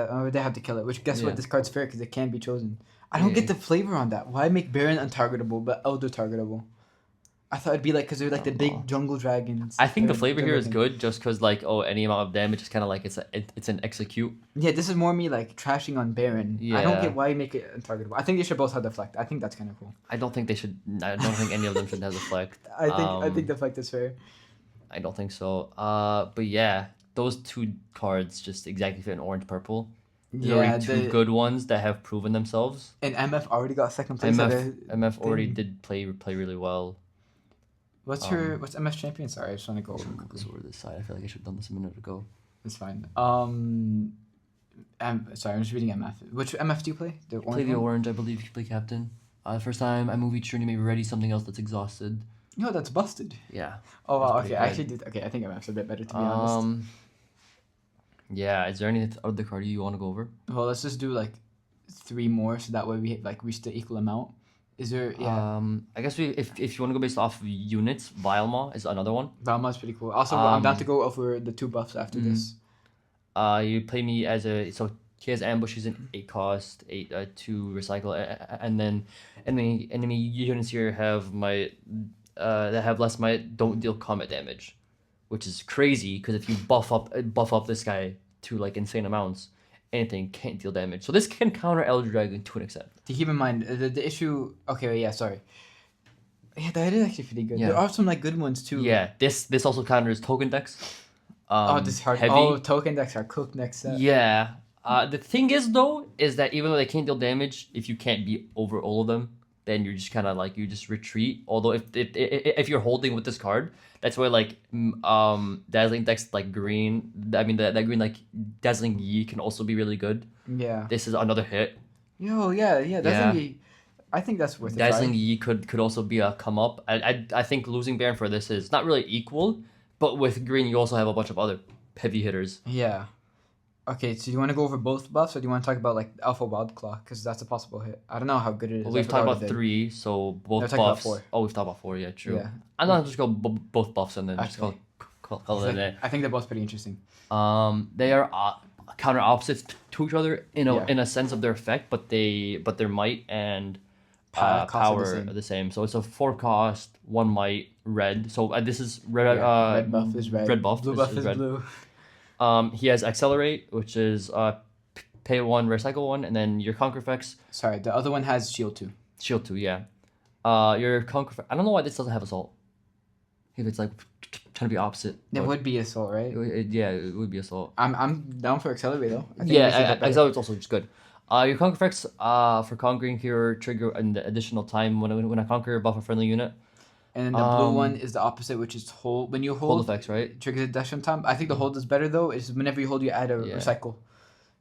have to kill it. Which guess what? This card's fair because it can be chosen. I don't get the flavor on that. Why make Baron untargetable but Elder targetable? I thought it'd be like because they're like the big jungle dragons. I think the flavor here is good just because like any amount of damage is kind of like it's an execute. Yeah, this is more me like trashing on Baron. Yeah. I don't get why you make it untargetable. I think they should both have deflect. I think that's kind of cool. I don't think they should. I don't think any of them should have deflect. I think deflect is fair. I don't think so. But yeah, those 2 cards just exactly fit in orange purple. There are 2 good ones that have proven themselves. And MF already got second place. MF already did play really well. What's MF champion? Sorry, I just want to go over this side. I feel like I should have done this a minute ago. It's fine. Sorry, I'm just reading MF. Which MF do you play? The orange, I believe you play captain. First time I move each turn, you may be ready something else that's exhausted. No, that's busted. Yeah. Oh wow, okay. I actually did. Okay, I think MF's a bit better to be honest. Yeah. Is there any other card you want to go over? Well, let's just do like 3 more, so that way we like reach the equal amount. Is there? Yeah. I guess if you want to go based off of units, Vilemaw is another one. Vilema's pretty cool. Also, I'm down to go over the 2 buffs after this. You play me as he has ambush. He's an 8 cost, 8 to recycle, and then enemy units here have that have less might don't deal combat damage, which is crazy because if you buff up this guy to like insane amounts, anything can't deal damage. So this can counter Elder Dragon to an extent. To keep in mind, the issue. Okay, yeah, sorry. Yeah, that is actually pretty good. Yeah. There are some like good ones too. Yeah, this also counters token decks. This hard. Heavy. Oh, token decks are cooked next set. Yeah. The thing is though, is that even though they can't deal damage, if you can't be over all of them, then you're just kind of like you just retreat. Although if you're holding with this card, that's why like dazzling decks like green. I mean that green like dazzling Yi can also be really good. Yeah. This is another hit. Yeah. That's Yeah. I think that's worth a Dazzling try. Yi could also be a come up. I think losing Baron for this is not really equal, but with green you also have a bunch of other heavy hitters. Yeah. Okay, so do you want to go over both buffs, or do you want to talk about like Alpha Wild Claw? Because that's a possible hit. I don't know how good it is. Well, I we've forgot talked what about it did. 3, so both No, talked about buffs. 4. Oh, we've talked about 4. Yeah, true. Yeah. I'm not just go both buffs and then just Okay. call it a day. I think they're both pretty interesting. They are counter opposites to each other in Yeah. a sense of their effect, but their might and Cost power are the same. are the same. So it's a 4 cost, 1 might, red. So this is red. Red buff is red. Red buff. Blue is buff is red. blue. He has accelerate, which is pay 1, recycle 1, and then your conquer effects. Sorry, the other one has shield 2. Shield 2, yeah. Your conquer. I don't know why this doesn't have assault. If it's like trying to be opposite. It but would be assault, right? yeah, it would be assault. I'm down for accelerate though. I think Yeah, we should get better. accelerate's also just good. Your conquer effects for conquering here trigger an additional time when I conquer buff a friendly unit. And then the blue one is the opposite, which is hold. When you Hold hold, effects, right? it triggers additional time. I think the hold is better though. Is whenever you hold, you add a Yeah. recycle.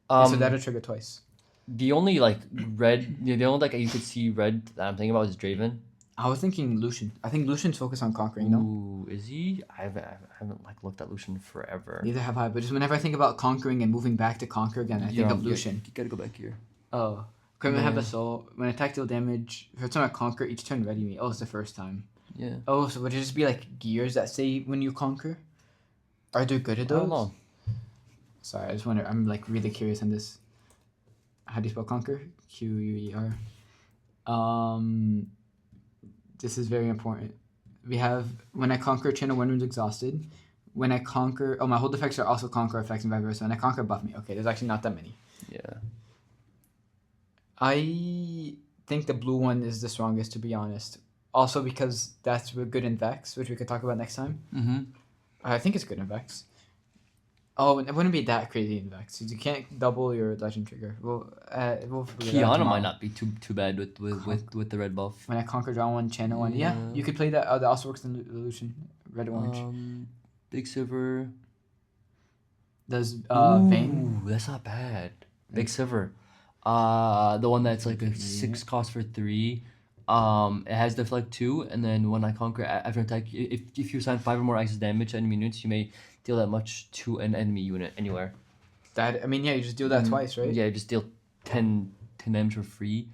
So that'll trigger twice. The only like red, the only like you could see red that I'm thinking about is Draven. I was thinking Lucian. I think Lucian's focused on conquering, no? Ooh, is he? I haven't like looked at Lucian forever. Neither have I, but just whenever I think about conquering and moving back to conquer again, I think of Lucian. You gotta go back here. Oh. Couldn't have Yeah. assault. When attack deal damage, for time I conquer, each turn ready me. Oh, it's the first time. Yeah. Oh, so would it just be like gears that say when you conquer? Are they good at I those? don't know. Sorry, I just wonder. I'm like really curious on this. How do you spell conquer? Queer. This is very important. We have when I conquer, channel one wounds exhausted. When I conquer, my hold effects are also conquer effects and vice versa. When I conquer, buff me. Okay, there's actually not that many. Yeah. I think the blue one is the strongest, to be honest. Also because that's good in Vex, which we could talk about next time. Mm-hmm. I think it's good in Vex. Oh, it wouldn't be that crazy in Vex. You can't double your legend trigger. We'll figure that out Kiana tomorrow. might not be too bad with the red buff. When I conquer, draw one, channel one. Yeah, Yeah. you could play that. That also works in Lucian. Red orange. Big silver. Does Ooh, Vayne? that's not bad. Big silver. The one that's like a 6 cost for 3. It has deflect 2, and then when I conquer after attack, if you assign 5 or more access damage to enemy units, you may deal that much to an enemy unit anywhere. You just do that twice, right? Yeah, just deal 10 damage for free.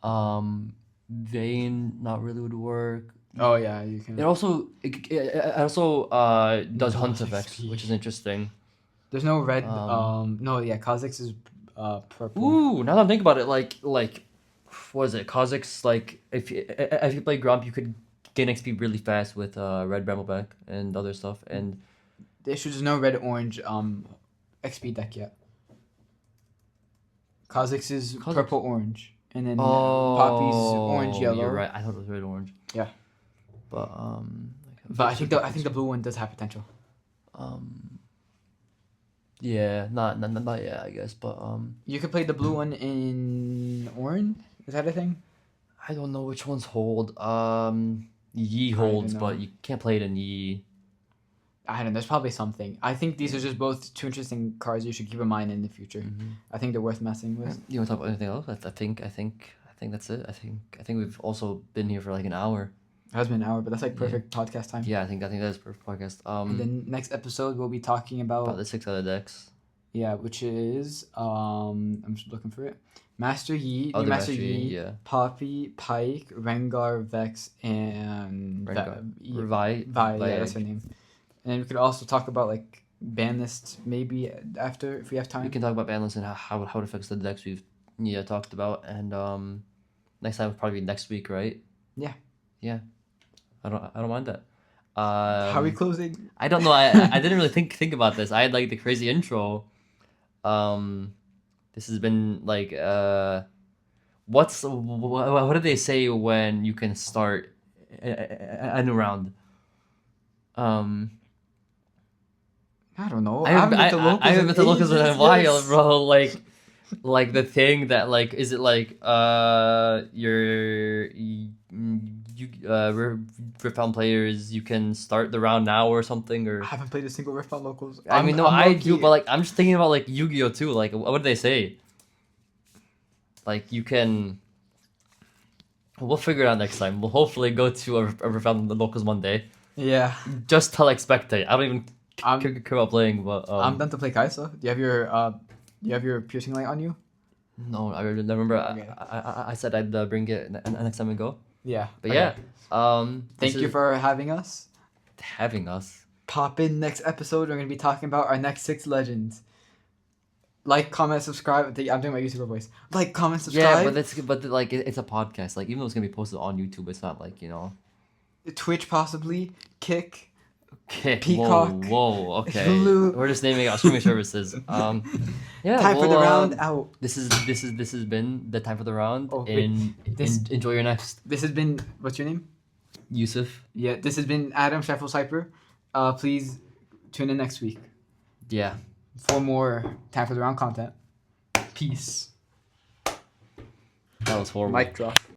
Vayne not really would work. Oh yeah, you can. It also does hunt effects, XP. which is interesting. There's no red. Kha'Zix is purple. Ooh, now that I'm thinking about it, like what is it? Kha'Zix, like if you play Grump, you could gain XP really fast with red Brambleback and other stuff. And The issue is no red orange XP deck yet. Kha'Zix is purple orange, and then Poppy's orange yellow. You're right. I thought it was red orange. Yeah. But I think the blue one does have potential. yeah, not yet, I guess. But You could play the blue one in orange. Is that a thing? I don't know which ones hold. Yi don't holds, know. but you can't play it in Yi. I don't know. There's probably something. I think these are just both two interesting cards you should keep in mind in the future. Mm-hmm. I think they're worth messing with. You want to talk about anything else? I think that's it. I think we've also been here for like an hour. It has been an hour, but that's like perfect podcast time. Yeah, I think that's perfect podcast. And then next episode we'll be talking about the 6 other decks. Yeah, which is I'm just looking for it. Master Yi, Oh, new the Master Master Yi, Yi, yeah. Poppy, Pike, Rengar, Vex, and Vi. Vi, yeah, that's her name. And then we could also talk about like ban list maybe after if we have time. We can talk about banlist and how it affects the decks we've talked about, and next time will probably be next week, right? Yeah. Yeah. I don't mind that. How are we closing? I don't know. I didn't really think about this. I had like the crazy intro. This has been like what do they say when you can start a new round. I don't know. I haven't been to locals in a while, yes. bro. Like the thing that like is it like your Riftbound players, you can start the round now or something, or I haven't played a single Riftbound locals. I mean no, I'm I low-key- do, but like I'm just thinking about like Yu-Gi-Oh too. Like what did they say? Like you can. We'll figure it out next time. We'll hopefully go to a Riftbound locals one day, Yeah. just to like spectate. I don't even I'm care about playing, but I'm done to play Kaisa. Do you have your piercing light on you? no, I remember. Okay. I said I'd bring it next time we go. Yeah. But okay. yeah, Thank you for having us. having us. Pop in next episode. We're gonna be talking about our next 6 legends. Like, comment, subscribe. I'm doing my YouTuber voice. Like, comment, subscribe. Yeah, but like it's a podcast. Like even though it's gonna be posted on YouTube, it's not like Twitch possibly. Kick. Okay, Peacock. Whoa, okay. Hulu. We're just naming our streaming services. Yeah. Time for the round out. This has been the time for the round. Oh, wait. Enjoy your next. This has been, what's your name? Yusuf. Yeah, this has been Adam Sheffels Hyper. Please tune in next week Yeah. for more Time for the Round content. Peace. That was horrible. Mic drop.